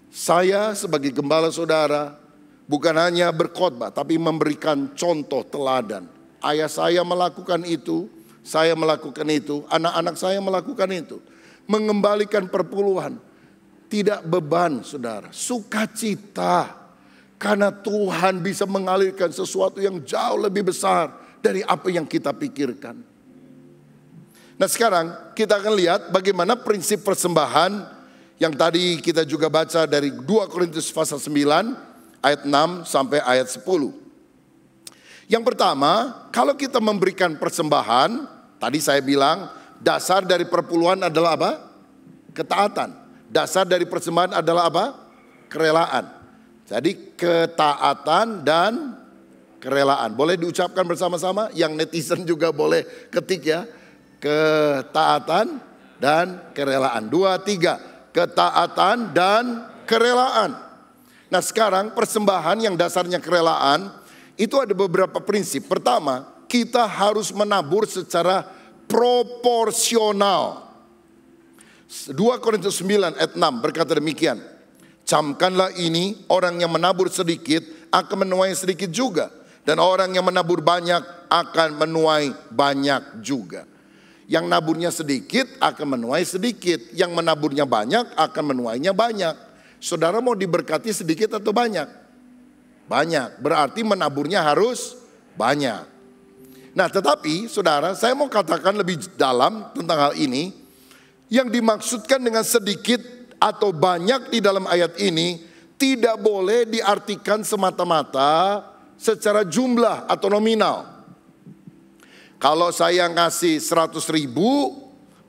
Saya sebagai gembala saudara bukan hanya berkhotbah, tapi memberikan contoh teladan. Ayah saya melakukan itu, saya melakukan itu, anak-anak saya melakukan itu. Mengembalikan perpuluhan. Tidak beban saudara, sukacita. Karena Tuhan bisa mengalirkan sesuatu yang jauh lebih besar dari apa yang kita pikirkan. Nah sekarang kita akan lihat bagaimana prinsip persembahan yang tadi kita juga baca dari 2 Korintus pasal 9 ayat 6 sampai ayat 10. Yang pertama, kalau kita memberikan persembahan, tadi saya bilang dasar dari perpuluhan adalah apa? Ketaatan. Dasar dari persembahan adalah apa? Kerelaan. Jadi ketaatan dan kerelaan. Boleh diucapkan bersama-sama? Yang netizen juga boleh ketik ya. Ketaatan dan kerelaan. 2, 3. ketaatan, dan kerelaan. Nah sekarang persembahan yang dasarnya kerelaan itu ada beberapa prinsip. Pertama, kita harus menabur secara proporsional. 2 Korintus 9 ayat 6 berkata demikian. Camkanlah ini, orang yang menabur sedikit akan menuai sedikit juga. Dan orang yang menabur banyak akan menuai banyak juga. Yang naburnya sedikit akan menuai sedikit. Yang menaburnya banyak akan menuainya banyak. Saudara mau diberkati sedikit atau banyak? Banyak, berarti menaburnya harus banyak. Nah tetapi saudara, saya mau katakan lebih dalam tentang hal ini. Yang dimaksudkan dengan sedikit atau banyak di dalam ayat ini tidak boleh diartikan semata-mata secara jumlah atau nominal. Kalau saya ngasih 100.000,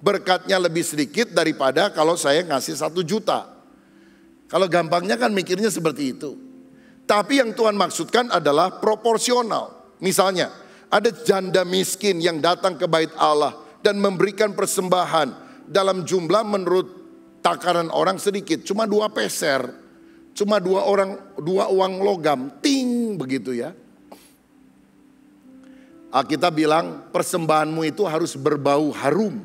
berkatnya lebih sedikit daripada kalau saya ngasih 1 juta. Kalau gampangnya kan mikirnya seperti itu. Tapi yang Tuhan maksudkan adalah proporsional. Misalnya, ada janda miskin yang datang ke bait Allah dan memberikan persembahan dalam jumlah menurut takaran orang sedikit. Cuma 2 peser, cuma 2 uang logam, ting begitu ya. Kita bilang persembahanmu itu harus berbau harum,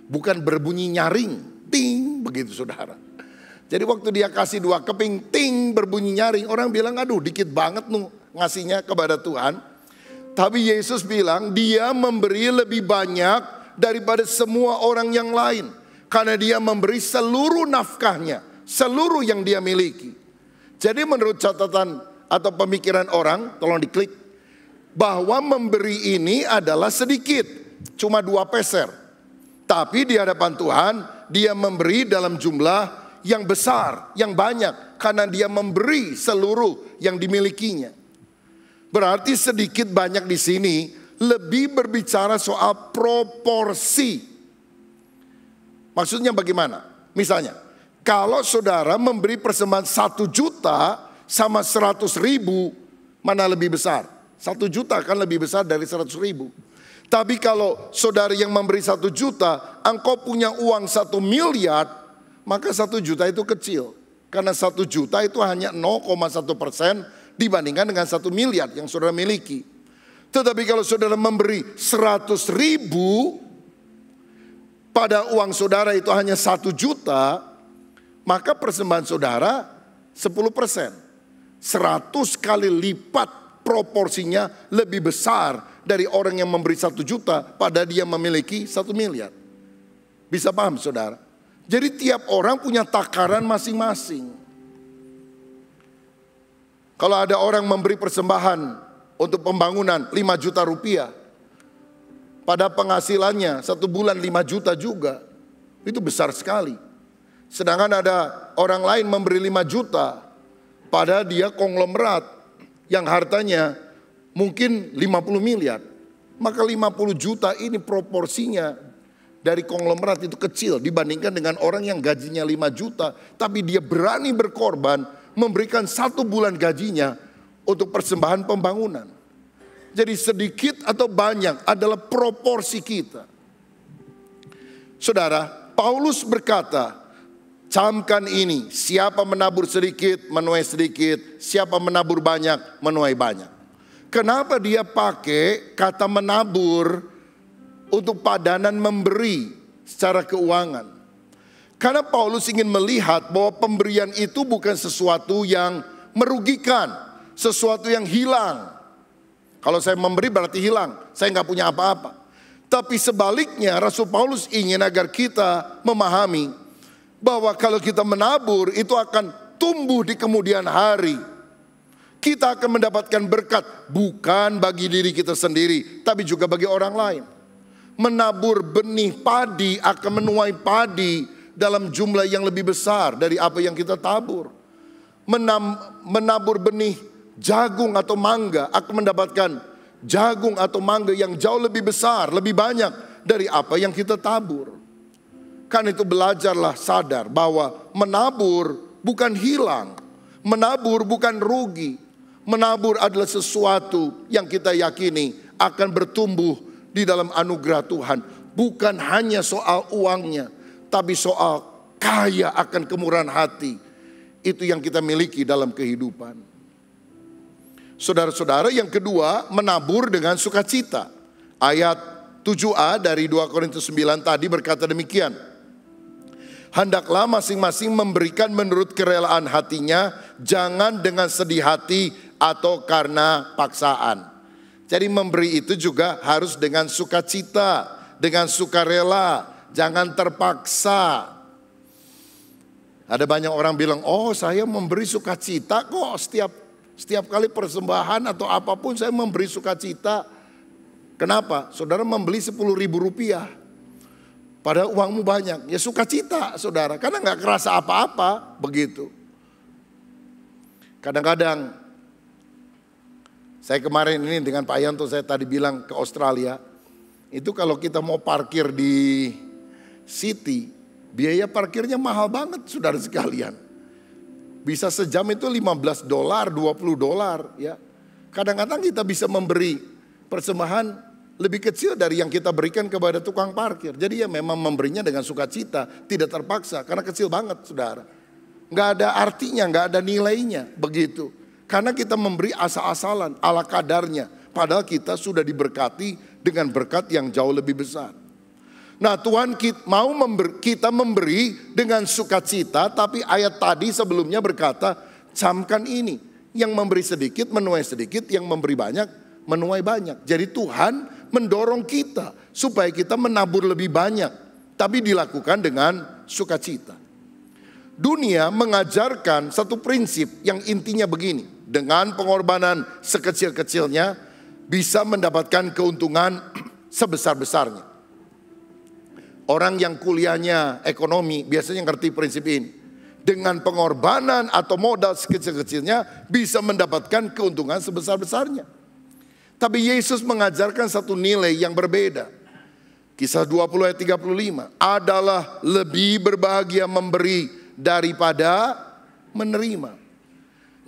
bukan berbunyi nyaring, ting begitu saudara. Jadi waktu dia kasih 2 keping, ting berbunyi nyaring, orang bilang aduh dikit banget ngasihnya kepada Tuhan. Tapi Yesus bilang dia memberi lebih banyak daripada semua orang yang lain. Karena dia memberi seluruh nafkahnya, seluruh yang dia miliki. Jadi menurut catatan atau pemikiran orang, tolong diklik. Bahwa memberi ini adalah sedikit, cuma 2 peser. Tapi di hadapan Tuhan, dia memberi dalam jumlah yang besar, yang banyak. Karena dia memberi seluruh yang dimilikinya. Berarti sedikit banyak di sini lebih berbicara soal proporsi. Maksudnya bagaimana? Misalnya, kalau saudara memberi persembahan 1 juta sama 100.000, mana lebih besar? 1 juta kan lebih besar dari 100.000. Tapi kalau saudara yang memberi 1 juta, engkau punya uang 1 miliar, maka 1 juta itu kecil. Karena 1 juta itu hanya 0,1% dibandingkan dengan 1 miliar yang saudara miliki. Tetapi kalau saudara memberi 100.000, pada uang saudara itu hanya 1 juta, maka persembahan saudara 10%. 100 kali lipat proporsinya lebih besar dari orang yang memberi 1 juta pada dia memiliki 1 miliar. Bisa paham saudara? Jadi tiap orang punya takaran masing-masing. Kalau ada orang memberi persembahan untuk pembangunan 5 juta rupiah, pada penghasilannya 1 bulan 5 juta juga, itu besar sekali. Sedangkan ada orang lain memberi 5 juta, pada dia konglomerat yang hartanya mungkin 50 miliar. Maka 50 juta ini proporsinya dari konglomerat itu kecil dibandingkan dengan orang yang gajinya 5 juta. Tapi dia berani berkorban memberikan 1 bulan gajinya untuk persembahan pembangunan. Jadi sedikit atau banyak adalah proporsi kita. Saudara, Paulus berkata, camkan ini, siapa menabur sedikit menuai sedikit, siapa menabur banyak menuai banyak. Kenapa dia pakai kata menabur untuk padanan memberi secara keuangan? Karena Paulus ingin melihat bahwa pemberian itu bukan sesuatu yang merugikan, sesuatu yang hilang. Kalau saya memberi berarti hilang, saya nggak punya apa-apa. Tapi sebaliknya Rasul Paulus ingin agar kita memahami bahwa kalau kita menabur itu akan tumbuh di kemudian hari. Kita akan mendapatkan berkat bukan bagi diri kita sendiri, tapi juga bagi orang lain. Menabur benih padi akan menuai padi dalam jumlah yang lebih besar dari apa yang kita tabur. Menabur benih jagung atau mangga akan mendapatkan jagung atau mangga yang jauh lebih besar, lebih banyak dari apa yang kita tabur. Karena itu belajarlah sadar bahwa menabur bukan hilang, menabur bukan rugi. Menabur adalah sesuatu yang kita yakini akan bertumbuh di dalam anugerah Tuhan. Bukan hanya soal uangnya, tapi soal kaya akan kemurahan hati. Itu yang kita miliki dalam kehidupan. Saudara-saudara, yang kedua, menabur dengan sukacita. Ayat 7a dari 2 Korintus 9 tadi berkata demikian. Hendaklah masing-masing memberikan menurut kerelaan hatinya, jangan dengan sedih hati atau karena paksaan. Jadi memberi itu juga harus dengan sukacita, dengan sukarela, jangan terpaksa. Ada banyak orang bilang, oh saya memberi sukacita kok, setiap kali persembahan atau apapun saya memberi sukacita. Kenapa? Saudara membeli 10.000 rupiah, padahal uangmu banyak. Ya sukacita saudara, karena gak kerasa apa-apa begitu. Kadang-kadang, saya kemarin ini dengan Pak Yanto saya tadi bilang ke Australia. Itu kalau kita mau parkir di City, biaya parkirnya mahal banget saudara sekalian. Bisa sejam itu $15, $20 ya. Kadang-kadang kita bisa memberi persembahan lebih kecil dari yang kita berikan kepada tukang parkir. Jadi ya memang memberinya dengan sukacita, tidak terpaksa karena kecil banget saudara. Nggak ada artinya, nggak ada nilainya begitu. Karena kita memberi asal-asalan, ala kadarnya. Padahal kita sudah diberkati dengan berkat yang jauh lebih besar. Nah Tuhan mau kita memberi dengan sukacita, tapi ayat tadi sebelumnya berkata, camkan ini. Yang memberi sedikit menuai sedikit, yang memberi banyak menuai banyak. Jadi Tuhan mendorong kita supaya kita menabur lebih banyak, tapi dilakukan dengan sukacita. Dunia mengajarkan satu prinsip yang intinya begini, dengan pengorbanan sekecil-kecilnya bisa mendapatkan keuntungan sebesar-besarnya. Orang yang kuliahnya ekonomi biasanya ngerti prinsip ini. Dengan pengorbanan atau modal sekecil-kecilnya bisa mendapatkan keuntungan sebesar-besarnya. Tapi Yesus mengajarkan satu nilai yang berbeda. Kisah 20 ayat 35. Adalah lebih berbahagia memberi daripada menerima.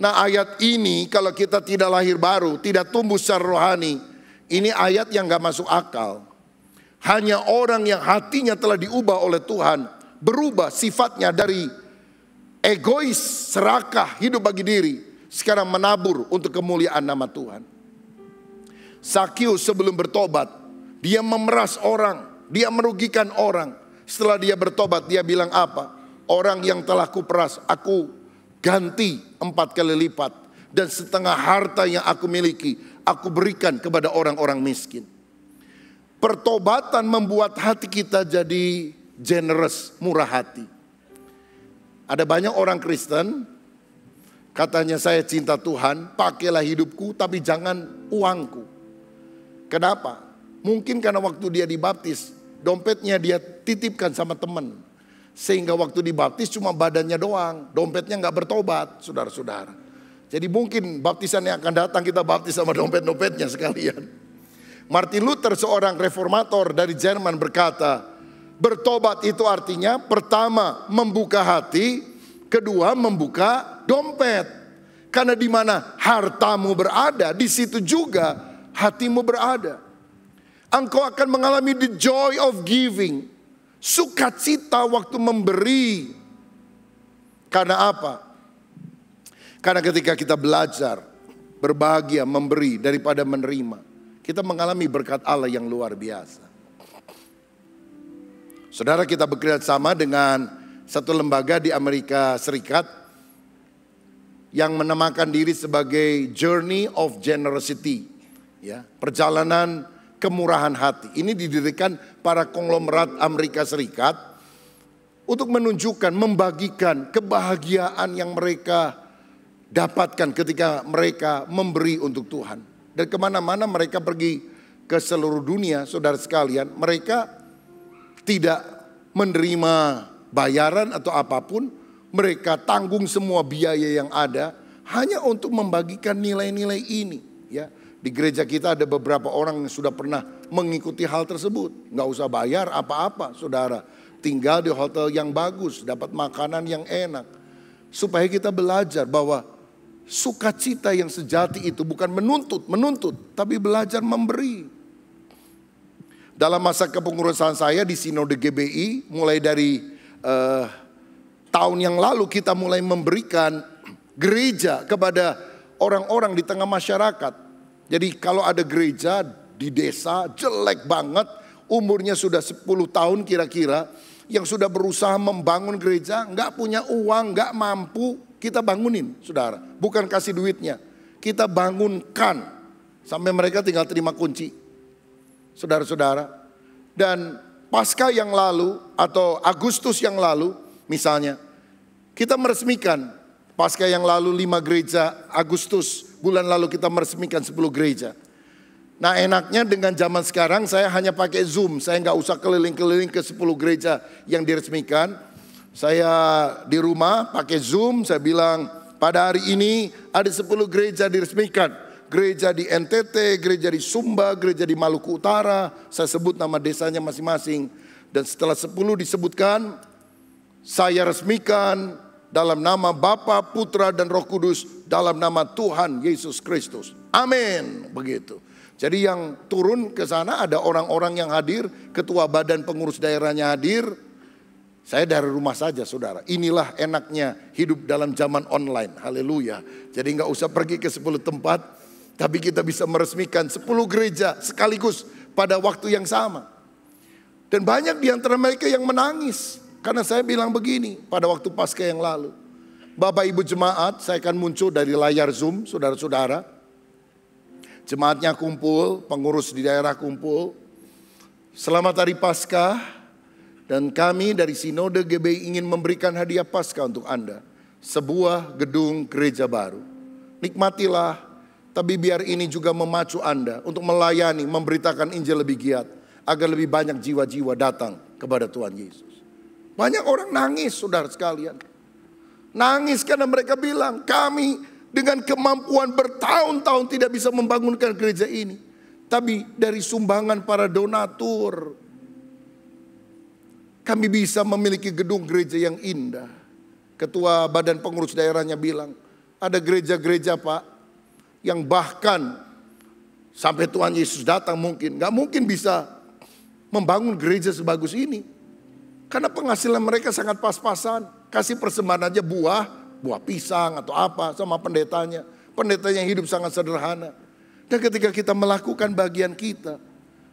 Nah ayat ini kalau kita tidak lahir baru, tidak tumbuh secara rohani, ini ayat yang gak masuk akal. Hanya orang yang hatinya telah diubah oleh Tuhan, berubah sifatnya dari egois, serakah, hidup bagi diri, sekarang menabur untuk kemuliaan nama Tuhan. Sakius sebelum bertobat, dia memeras orang, dia merugikan orang. Setelah dia bertobat, dia bilang apa? Orang yang telah kuperas, aku ganti 4 kali lipat. Dan setengah harta yang aku miliki, aku berikan kepada orang-orang miskin. Pertobatan membuat hati kita jadi generous, murah hati. Ada banyak orang Kristen, katanya saya cinta Tuhan, pakailah hidupku tapi jangan uangku. Kenapa? Mungkin karena waktu dia dibaptis, dompetnya dia titipkan sama teman. Sehingga waktu dibaptis cuma badannya doang, dompetnya gak bertobat, saudara-saudara. Jadi mungkin baptisan yang akan datang kita baptis sama dompet-dompetnya sekalian. Martin Luther, seorang reformator dari Jerman berkata, bertobat itu artinya pertama membuka hati, kedua membuka dompet. Karena di mana hartamu berada, di situ juga hatimu berada. Engkau akan mengalami the joy of giving, sukacita waktu memberi. Karena apa? Karena ketika kita belajar berbahagia memberi daripada menerima, kita mengalami berkat Allah yang luar biasa. Saudara, kita bekerja sama dengan satu lembaga di Amerika Serikat yang menamakan diri sebagai Journey of Generosity, ya, perjalanan kemurahan hati. Ini didirikan para konglomerat Amerika Serikat untuk menunjukkan, membagikan kebahagiaan yang mereka dapatkan ketika mereka memberi untuk Tuhan. Dan kemana-mana mereka pergi ke seluruh dunia, saudara sekalian, mereka tidak menerima bayaran atau apapun, mereka tanggung semua biaya yang ada hanya untuk membagikan nilai-nilai ini. Ya, di gereja kita ada beberapa orang yang sudah pernah mengikuti hal tersebut, nggak usah bayar apa-apa, saudara, tinggal di hotel yang bagus, dapat makanan yang enak, supaya kita belajar bahwa sukacita yang sejati itu bukan menuntut, tapi belajar memberi. Dalam masa kepengurusan saya di Sinode GBI, mulai dari tahun yang lalu kita mulai memberikan gereja kepada orang-orang di tengah masyarakat. Jadi kalau ada gereja di desa jelek banget, umurnya sudah 10 tahun kira-kira, yang sudah berusaha membangun gereja, nggak punya uang, nggak mampu, kita bangunin, saudara. Bukan kasih duitnya, kita bangunkan sampai mereka tinggal terima kunci, saudara-saudara. Dan Paskah yang lalu atau Agustus yang lalu misalnya, kita meresmikan Paskah yang lalu 5 gereja, Agustus bulan lalu kita meresmikan 10 gereja. Nah enaknya dengan zaman sekarang saya hanya pakai Zoom. Saya nggak usah keliling-keliling ke 10 gereja yang diresmikan. Saya di rumah pakai Zoom, saya bilang pada hari ini ada 10 gereja diresmikan. Gereja di NTT, gereja di Sumba, gereja di Maluku Utara. Saya sebut nama desanya masing-masing. Dan setelah 10 disebutkan, saya resmikan dalam nama Bapa, Putra, dan Roh Kudus, dalam nama Tuhan Yesus Kristus. Amin. Begitu. Jadi yang turun ke sana ada orang-orang yang hadir, ketua badan pengurus daerahnya hadir. Saya dari rumah saja, saudara. Inilah enaknya hidup dalam zaman online. Haleluya. Jadi nggak usah pergi ke 10 tempat, tapi kita bisa meresmikan 10 gereja sekaligus pada waktu yang sama. Dan banyak di antara mereka yang menangis. Karena saya bilang begini pada waktu Paskah yang lalu. Bapak Ibu jemaat, saya akan muncul dari layar Zoom, saudara-saudara. Jemaatnya kumpul, pengurus di daerah kumpul. Selamat Hari Paskah. Dan kami dari Sinode GBI ingin memberikan hadiah Paskah untuk Anda. Sebuah gedung gereja baru. Nikmatilah, tapi biar ini juga memacu Anda untuk melayani, memberitakan Injil lebih giat. Agar lebih banyak jiwa-jiwa datang kepada Tuhan Yesus. Banyak orang nangis, saudara sekalian. Nangis karena mereka bilang, kami dengan kemampuan bertahun-tahun tidak bisa membangunkan gereja ini. Tapi dari sumbangan para donatur, kami bisa memiliki gedung gereja yang indah. Ketua badan pengurus daerahnya bilang, ada gereja-gereja Pak, yang bahkan sampai Tuhan Yesus datang mungkin, gak mungkin bisa membangun gereja sebagus ini. Karena penghasilan mereka sangat pas-pasan. Kasih persembahan aja buah pisang atau apa sama pendetanya. Pendetanya hidup sangat sederhana. Dan ketika kita melakukan bagian kita,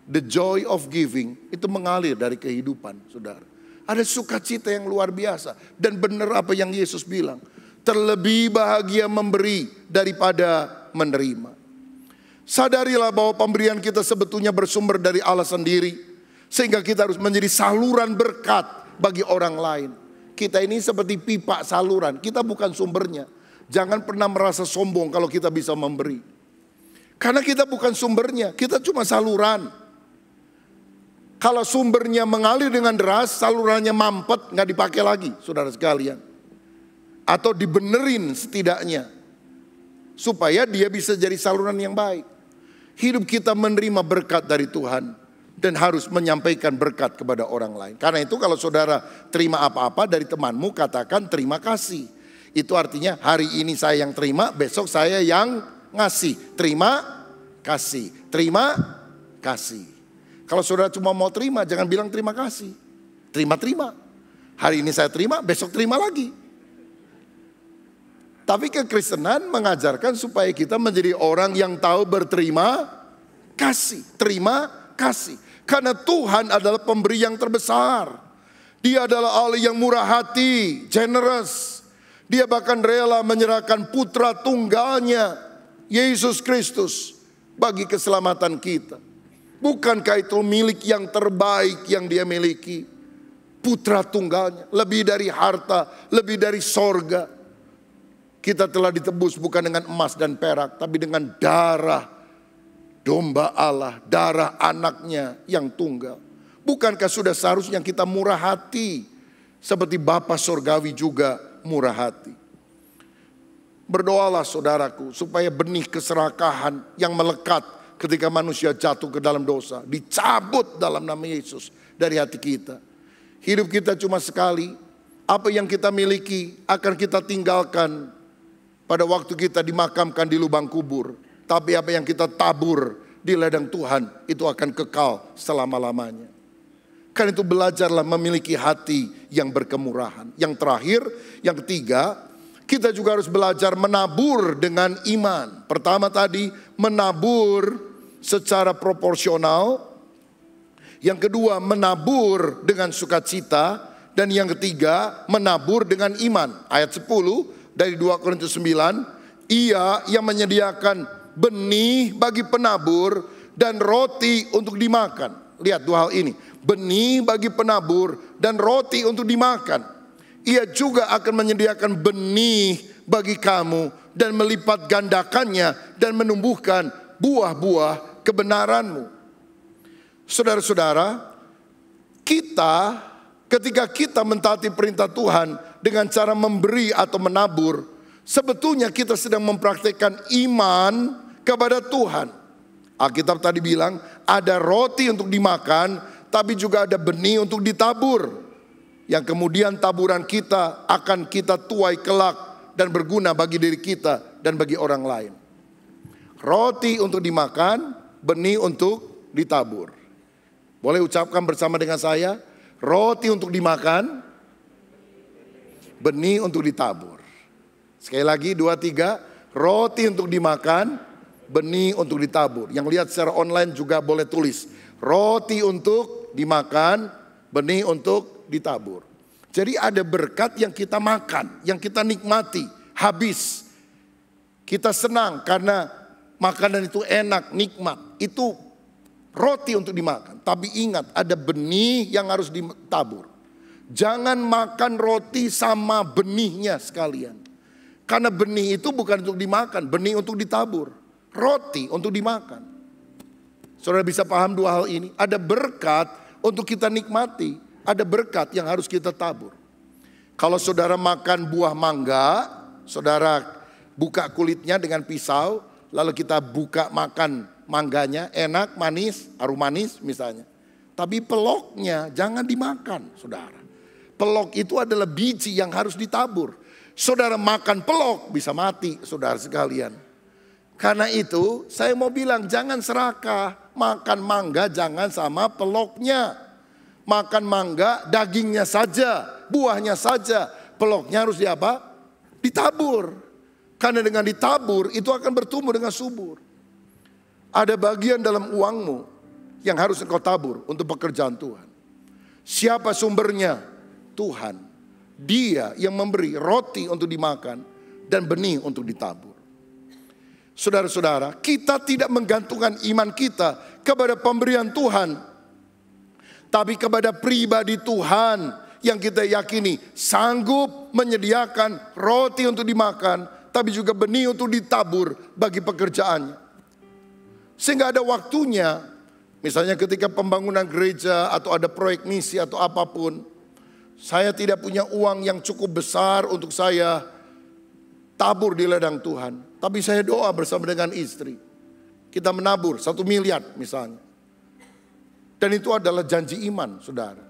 the joy of giving itu mengalir dari kehidupan, saudara. Ada sukacita yang luar biasa. Dan benar apa yang Yesus bilang, terlebih bahagia memberi daripada menerima. Sadarilah bahwa pemberian kita sebetulnya bersumber dari Allah sendiri. Sehingga kita harus menjadi saluran berkat bagi orang lain. Kita ini seperti pipa saluran, kita bukan sumbernya. Jangan pernah merasa sombong kalau kita bisa memberi. Karena kita bukan sumbernya, kita cuma saluran. Kalau sumbernya mengalir dengan deras, salurannya mampet, gak dipakai lagi, saudara sekalian. Atau dibenerin setidaknya, supaya dia bisa jadi saluran yang baik. Hidup kita menerima berkat dari Tuhan. Dan harus menyampaikan berkat kepada orang lain. Karena itu kalau saudara terima apa-apa dari temanmu, katakan terima kasih. Itu artinya hari ini saya yang terima, besok saya yang ngasih. Terima kasih. Terima kasih. Kalau saudara cuma mau terima, jangan bilang terima kasih. Terima-terima. Hari ini saya terima, besok terima lagi. Tapi kekristenan mengajarkan supaya kita menjadi orang yang tahu berterima kasih. Terima kasih. Karena Tuhan adalah pemberi yang terbesar. Dia adalah Allah yang murah hati, generous. Dia bahkan rela menyerahkan putra tunggalnya, Yesus Kristus, bagi keselamatan kita. Bukankah itu milik yang terbaik yang dia miliki? Putra tunggalnya, lebih dari harta, lebih dari sorga. Kita telah ditebus bukan dengan emas dan perak, tapi dengan darah domba Allah, darah anaknya yang tunggal. Bukankah sudah seharusnya kita murah hati, seperti Bapa Sorgawi juga murah hati. Berdoalah saudaraku, supaya benih keserakahan yang melekat ketika manusia jatuh ke dalam dosa, dicabut dalam nama Yesus dari hati kita. Hidup kita cuma sekali, apa yang kita miliki akan kita tinggalkan pada waktu kita dimakamkan di lubang kubur. Tapi apa yang kita tabur di ladang Tuhan itu akan kekal selama-lamanya. Karena itu belajarlah memiliki hati yang berkemurahan. Yang terakhir, yang ketiga, kita juga harus belajar menabur dengan iman. Pertama tadi, menabur secara proporsional. Yang kedua, menabur dengan sukacita. Dan yang ketiga, menabur dengan iman. Ayat 10 dari 2 Korintus 9, Ia yang menyediakan benih bagi penabur dan roti untuk dimakan. Lihat dua hal ini, benih bagi penabur dan roti untuk dimakan. Ia juga akan menyediakan benih bagi kamu dan melipat gandakannya dan menumbuhkan buah-buah kebenaranmu. Saudara-saudara, ketika kita mentaati perintah Tuhan dengan cara memberi atau menabur, sebetulnya kita sedang mempraktikkan iman kepada Tuhan. Alkitab tadi bilang ada roti untuk dimakan, tapi juga ada benih untuk ditabur. Yang kemudian taburan kita akan kita tuai kelak dan berguna bagi diri kita dan bagi orang lain. Roti untuk dimakan, benih untuk ditabur. Boleh ucapkan bersama dengan saya, roti untuk dimakan, benih untuk ditabur. Sekali lagi 2, 3, roti untuk dimakan, benih untuk ditabur. Yang lihat secara online juga boleh tulis, roti untuk dimakan, benih untuk ditabur. Jadi ada berkat yang kita makan, yang kita nikmati, habis. Kita senang karena makanan itu enak, nikmat. Itu roti untuk dimakan. Tapi ingat, ada benih yang harus ditabur. Jangan makan roti sama benihnya sekalian. Karena benih itu bukan untuk dimakan, benih untuk ditabur. Roti untuk dimakan. Saudara bisa paham dua hal ini? Ada berkat untuk kita nikmati, ada berkat yang harus kita tabur. Kalau saudara makan buah mangga, saudara buka kulitnya dengan pisau, lalu kita buka makan mangganya, enak, manis, harum manis misalnya. Tapi peloknya jangan dimakan, saudara. Pelok itu adalah biji yang harus ditabur. Saudara makan pelok bisa mati, saudara sekalian. Karena itu saya mau bilang jangan serakah. Makan mangga jangan sama peloknya. Makan mangga dagingnya saja, buahnya saja. Peloknya harus ditabur. Karena dengan ditabur itu akan bertumbuh dengan subur. Ada bagian dalam uangmu yang harus engkau tabur untuk pekerjaan Tuhan. Siapa sumbernya? Tuhan. Dia yang memberi roti untuk dimakan dan benih untuk ditabur. Saudara-saudara, kita tidak menggantungkan iman kita kepada pemberian Tuhan, tapi kepada pribadi Tuhan yang kita yakini sanggup menyediakan roti untuk dimakan, tapi juga benih untuk ditabur bagi pekerjaannya. Sehingga ada waktunya, misalnya ketika pembangunan gereja atau ada proyek misi atau apapun, saya tidak punya uang yang cukup besar untuk saya tabur di ladang Tuhan. Tapi saya doa bersama dengan istri. Kita menabur 1 miliar misalnya. Dan itu adalah janji iman, saudara.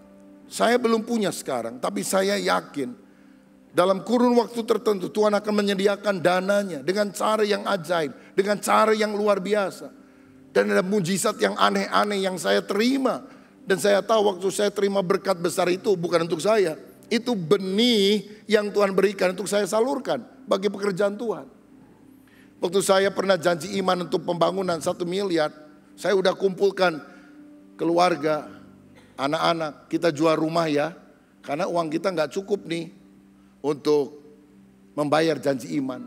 Saya belum punya sekarang, tapi saya yakin dalam kurun waktu tertentu Tuhan akan menyediakan dananya dengan cara yang ajaib, dengan cara yang luar biasa. Dan ada mujizat yang aneh-aneh yang saya terima. Dan saya tahu waktu saya terima berkat besar itu bukan untuk saya. Itu benih yang Tuhan berikan untuk saya salurkan bagi pekerjaan Tuhan. Waktu saya pernah janji iman untuk pembangunan 1 miliar, saya udah kumpulkan keluarga, anak-anak, kita jual rumah ya. Karena uang kita gak cukup nih untuk membayar janji iman.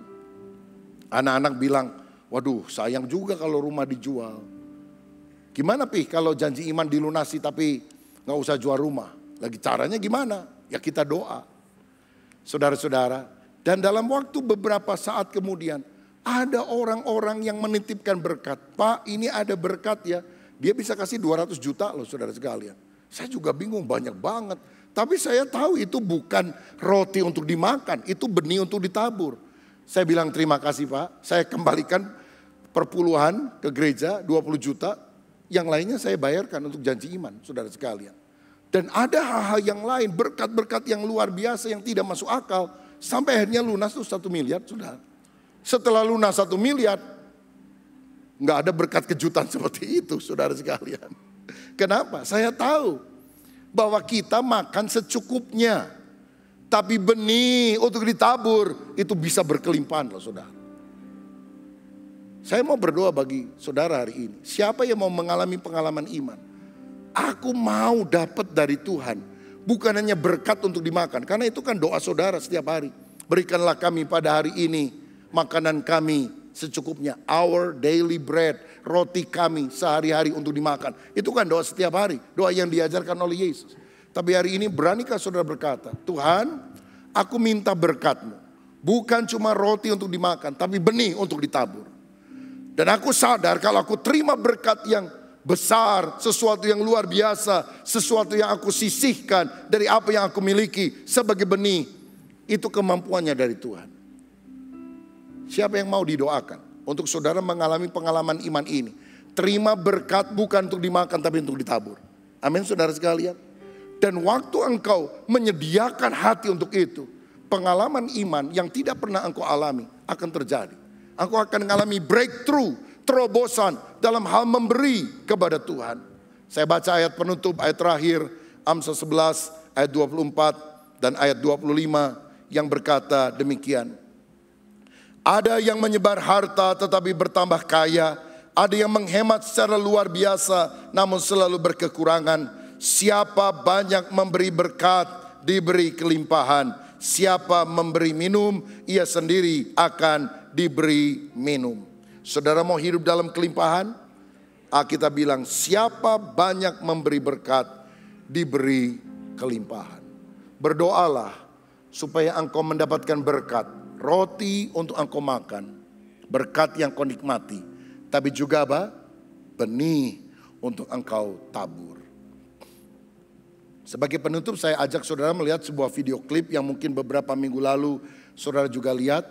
Anak-anak bilang, waduh sayang juga kalau rumah dijual. Gimana Pih kalau janji iman dilunasi tapi gak usah jual rumah? Lagi caranya gimana? Ya kita doa. Saudara-saudara, dan dalam waktu beberapa saat kemudian, ada orang-orang yang menitipkan berkat. Pak, ini ada berkat ya. Dia bisa kasih 200 juta loh saudara sekalian. Saya juga bingung, banyak banget. Tapi saya tahu itu bukan roti untuk dimakan, itu benih untuk ditabur. Saya bilang terima kasih Pak, saya kembalikan perpuluhan ke gereja 20 juta. Yang lainnya saya bayarkan untuk janji iman saudara sekalian. Dan ada hal-hal yang lain, berkat-berkat yang luar biasa yang tidak masuk akal. Sampai akhirnya lunas tuh 1 miliar saudara. Setelah lunas 1 miliar, gak ada berkat kejutan seperti itu saudara sekalian. Kenapa? Saya tahu bahwa kita makan secukupnya. Tapi benih untuk ditabur itu bisa berkelimpahan loh saudara. Saya mau berdoa bagi saudara hari ini. Siapa yang mau mengalami pengalaman iman? Aku mau dapat dari Tuhan. Bukan hanya berkat untuk dimakan. Karena itu kan doa saudara setiap hari. Berikanlah kami pada hari ini makanan kami secukupnya. Our daily bread. Roti kami sehari-hari untuk dimakan. Itu kan doa setiap hari. Doa yang diajarkan oleh Yesus. Tapi hari ini beranikah saudara berkata, Tuhan, aku minta berkat-Mu. Bukan cuma roti untuk dimakan, tapi benih untuk ditabur. Dan aku sadar kalau aku terima berkat yang besar, sesuatu yang luar biasa, sesuatu yang aku sisihkan dari apa yang aku miliki sebagai benih, itu kemampuannya dari Tuhan. Siapa yang mau didoakan untuk saudara mengalami pengalaman iman ini? Terima berkat bukan untuk dimakan tapi untuk ditabur. Amin saudara sekalian. Dan waktu engkau menyediakan hati untuk itu, pengalaman iman yang tidak pernah engkau alami akan terjadi. Engkau akan mengalami breakthrough, terobosan dalam hal memberi kepada Tuhan. Saya baca ayat penutup, ayat terakhir, Amsal 11 ayat 24 dan ayat 25 yang berkata demikian. Ada yang menyebar harta tetapi bertambah kaya, ada yang menghemat secara luar biasa namun selalu berkekurangan. Siapa banyak memberi berkat, diberi kelimpahan. Siapa memberi minum, ia sendiri akan diberi minum. Saudara mau hidup dalam kelimpahan? Kita bilang siapa banyak memberi berkat, diberi kelimpahan. Berdoalah supaya engkau mendapatkan berkat. Roti untuk engkau makan, berkat yang kau nikmati. Tapi juga apa? Benih untuk engkau tabur. Sebagai penutup saya ajak saudara melihat sebuah video klip yang mungkin beberapa minggu lalu saudara juga lihat.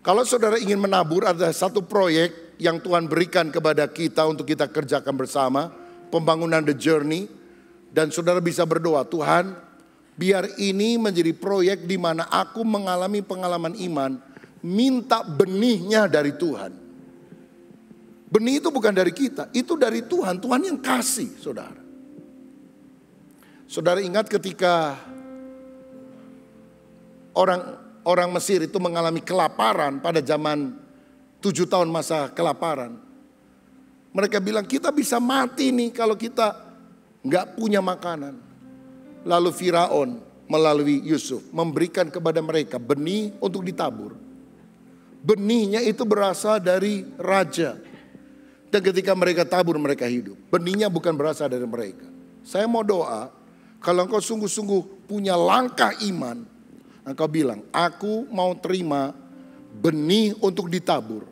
Kalau saudara ingin menabur, ada satu proyek yang Tuhan berikan kepada kita untuk kita kerjakan bersama. Pembangunan The Journey. Dan saudara bisa berdoa, Tuhan biar ini menjadi proyek di mana aku mengalami pengalaman iman. Minta benihnya dari Tuhan. Benih itu bukan dari kita, itu dari Tuhan. Tuhan yang kasih saudara. Saudara ingat ketika orang Mesir itu mengalami kelaparan pada zaman 7 tahun masa kelaparan. Mereka bilang kita bisa mati nih kalau kita nggak punya makanan. Lalu Firaun melalui Yusuf memberikan kepada mereka benih untuk ditabur. Benihnya itu berasal dari raja. Dan ketika mereka tabur mereka hidup. Benihnya bukan berasal dari mereka. Saya mau doa. Kalau engkau sungguh-sungguh punya langkah iman, engkau bilang, aku mau terima benih untuk ditabur.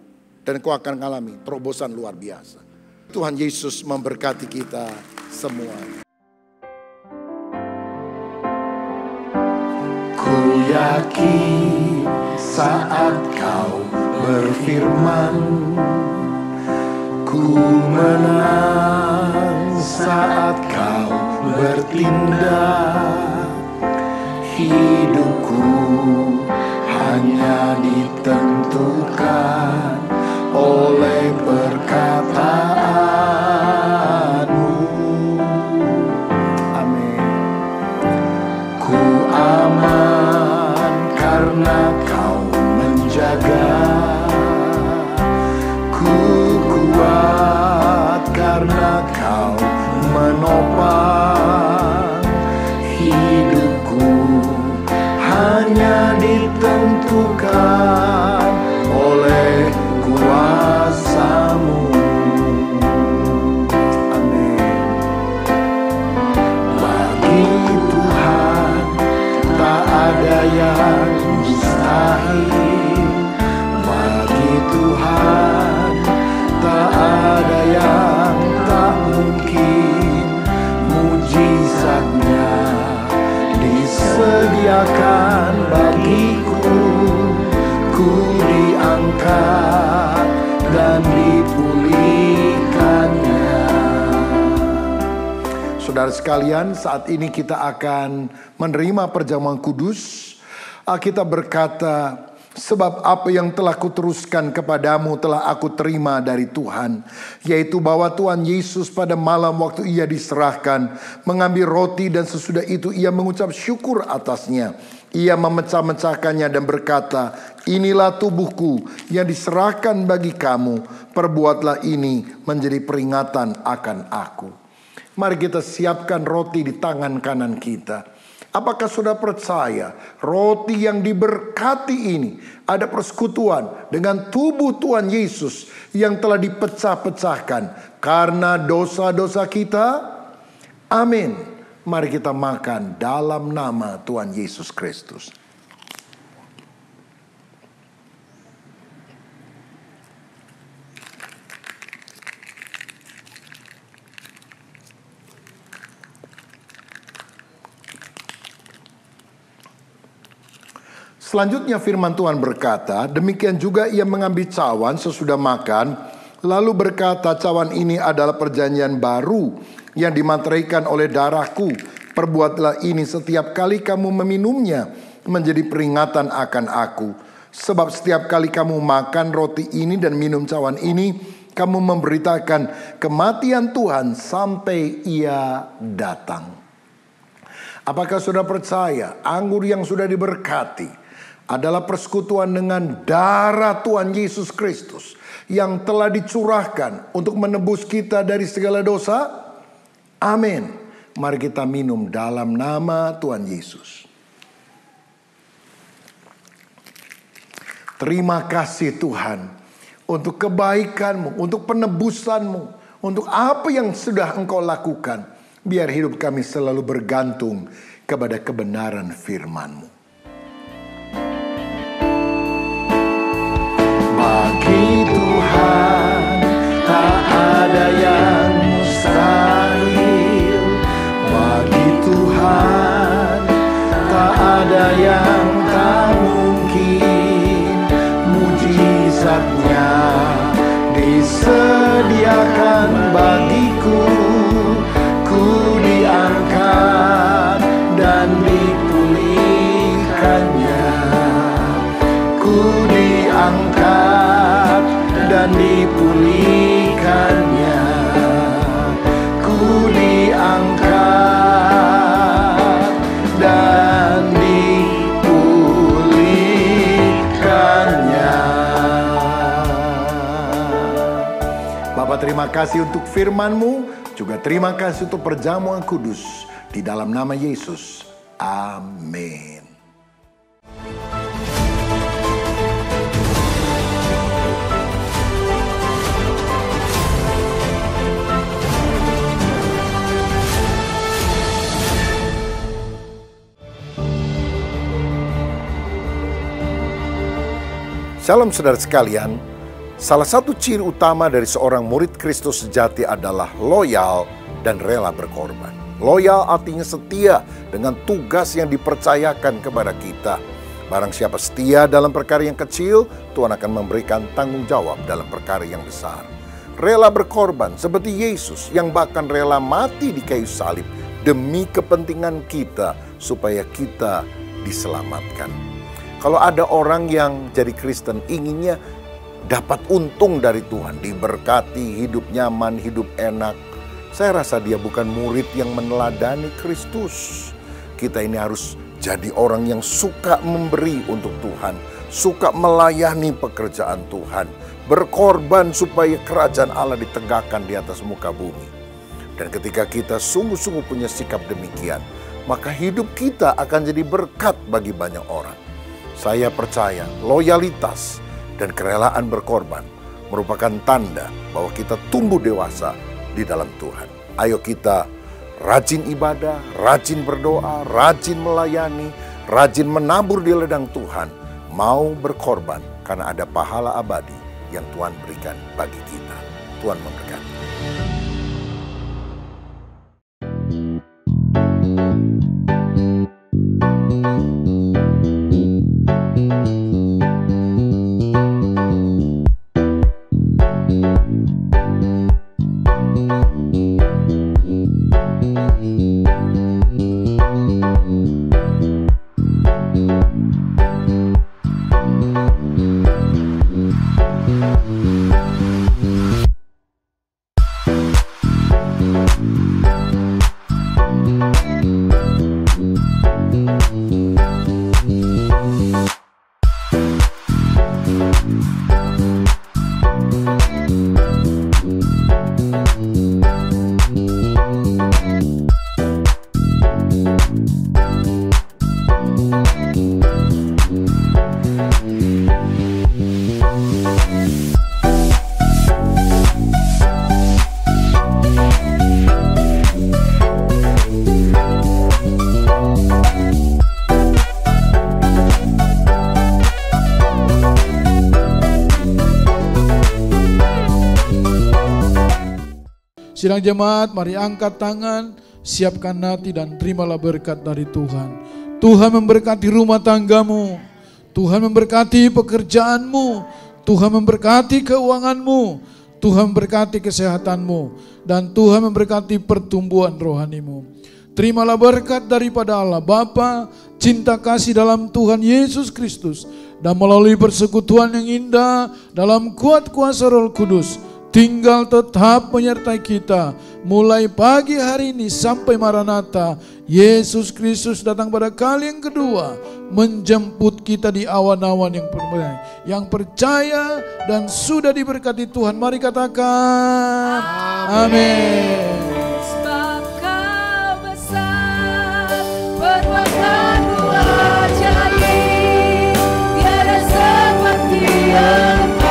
Dan engkau akan mengalami terobosan luar biasa. Tuhan Yesus memberkati kita semua. Ku yakin saat kau berfirman, ku menang saat kau bertindak. Hidupku hanya ditentukan oleh perkataanmu. Amin. Ku aman karena kau menjaga. Ku kuat karena kau menopang. Hidupku hanya ditentukan oleh kuasa-Mu. Amin. Bagi Tuhan tak ada yang mustahil. Bagi Tuhan tak ada yang tak mungkin. Mujizatnya disediakan bagiku. Ku diangkat dan dipulihkannya. Saudara sekalian, saat ini kita akan menerima perjamuan kudus. Alkitab berkata, Sebab apa yang telah kuteruskan kepadamu telah aku terima dari Tuhan, yaitu bahwa Tuhan Yesus pada malam waktu ia diserahkan mengambil roti, dan sesudah itu ia mengucap syukur atasnya. Ia memecah-mecahkannya dan berkata, inilah tubuhku yang diserahkan bagi kamu, perbuatlah ini menjadi peringatan akan aku. Mari kita siapkan roti di tangan kanan kita. Apakah saudara percaya roti yang diberkati ini ada persekutuan dengan tubuh Tuhan Yesus yang telah dipecah-pecahkan karena dosa-dosa kita? Amin. Mari kita makan dalam nama Tuhan Yesus Kristus. Selanjutnya firman Tuhan berkata, demikian juga ia mengambil cawan sesudah makan, lalu berkata, cawan ini adalah perjanjian baru yang dimateraikan oleh darahku. Perbuatlah ini setiap kali kamu meminumnya menjadi peringatan akan aku. Sebab setiap kali kamu makan roti ini dan minum cawan ini, kamu memberitakan kematian Tuhan sampai ia datang. Apakah saudara percaya anggur yang sudah diberkati adalah persekutuan dengan darah Tuhan Yesus Kristus yang telah dicurahkan untuk menebus kita dari segala dosa? Amin. Mari kita minum dalam nama Tuhan Yesus. Terima kasih Tuhan untuk kebaikan-Mu, untuk penebusan-Mu, untuk apa yang sudah Engkau lakukan. Biar hidup kami selalu bergantung kepada kebenaran firman-Mu. Bagi Tuhan tak ada yang mustahil. Bagi Tuhan tak ada yang tak mungkin. Mujizatnya disediakan bagiku. Ku diangkat dan dipulihkannya. Ku diangkat dan dipulihkannya. Ku diangkat dan dipulihkannya. Bapa, terima kasih untuk firman-Mu, juga terima kasih untuk perjamuan kudus. Di dalam nama Yesus, amin. Shalom saudara sekalian, salah satu ciri utama dari seorang murid Kristus sejati adalah loyal dan rela berkorban. Loyal artinya setia dengan tugas yang dipercayakan kepada kita. Barang siapa setia dalam perkara yang kecil, Tuhan akan memberikan tanggung jawab dalam perkara yang besar. Rela berkorban seperti Yesus yang bahkan rela mati di kayu salib demi kepentingan kita supaya kita diselamatkan. Kalau ada orang yang jadi Kristen inginnya dapat untung dari Tuhan, diberkati, hidup nyaman, hidup enak, saya rasa dia bukan murid yang meneladani Kristus. Kita ini harus jadi orang yang suka memberi untuk Tuhan, suka melayani pekerjaan Tuhan, berkorban supaya kerajaan Allah ditegakkan di atas muka bumi. Dan ketika kita sungguh-sungguh punya sikap demikian, maka hidup kita akan jadi berkat bagi banyak orang. Saya percaya loyalitas dan kerelaan berkorban merupakan tanda bahwa kita tumbuh dewasa di dalam Tuhan. Ayo kita rajin ibadah, rajin berdoa, rajin melayani, rajin menabur di ladang Tuhan. Mau berkorban karena ada pahala abadi yang Tuhan berikan bagi kita. Tuhan memberkati. Sidang jemaat, mari angkat tangan, siapkan hati dan terimalah berkat dari Tuhan. Tuhan memberkati rumah tanggamu, Tuhan memberkati pekerjaanmu, Tuhan memberkati keuanganmu, Tuhan memberkati kesehatanmu, dan Tuhan memberkati pertumbuhan rohanimu. Terimalah berkat daripada Allah Bapa, cinta kasih dalam Tuhan Yesus Kristus, dan melalui persekutuan yang indah dalam kuat kuasa Roh Kudus, tinggal tetap menyertai kita mulai pagi hari ini sampai Maranatha. Yesus Kristus datang pada kali yang kedua, menjemput kita di awan-awan yang percaya dan sudah diberkati Tuhan. Mari katakan amin. Sebab Kau besar, perbuatanmu ajaib, tiada seperti Engkau.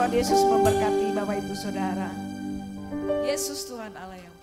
Yesus memberkati Bapak Ibu Saudara. Yesus Tuhan Allah yang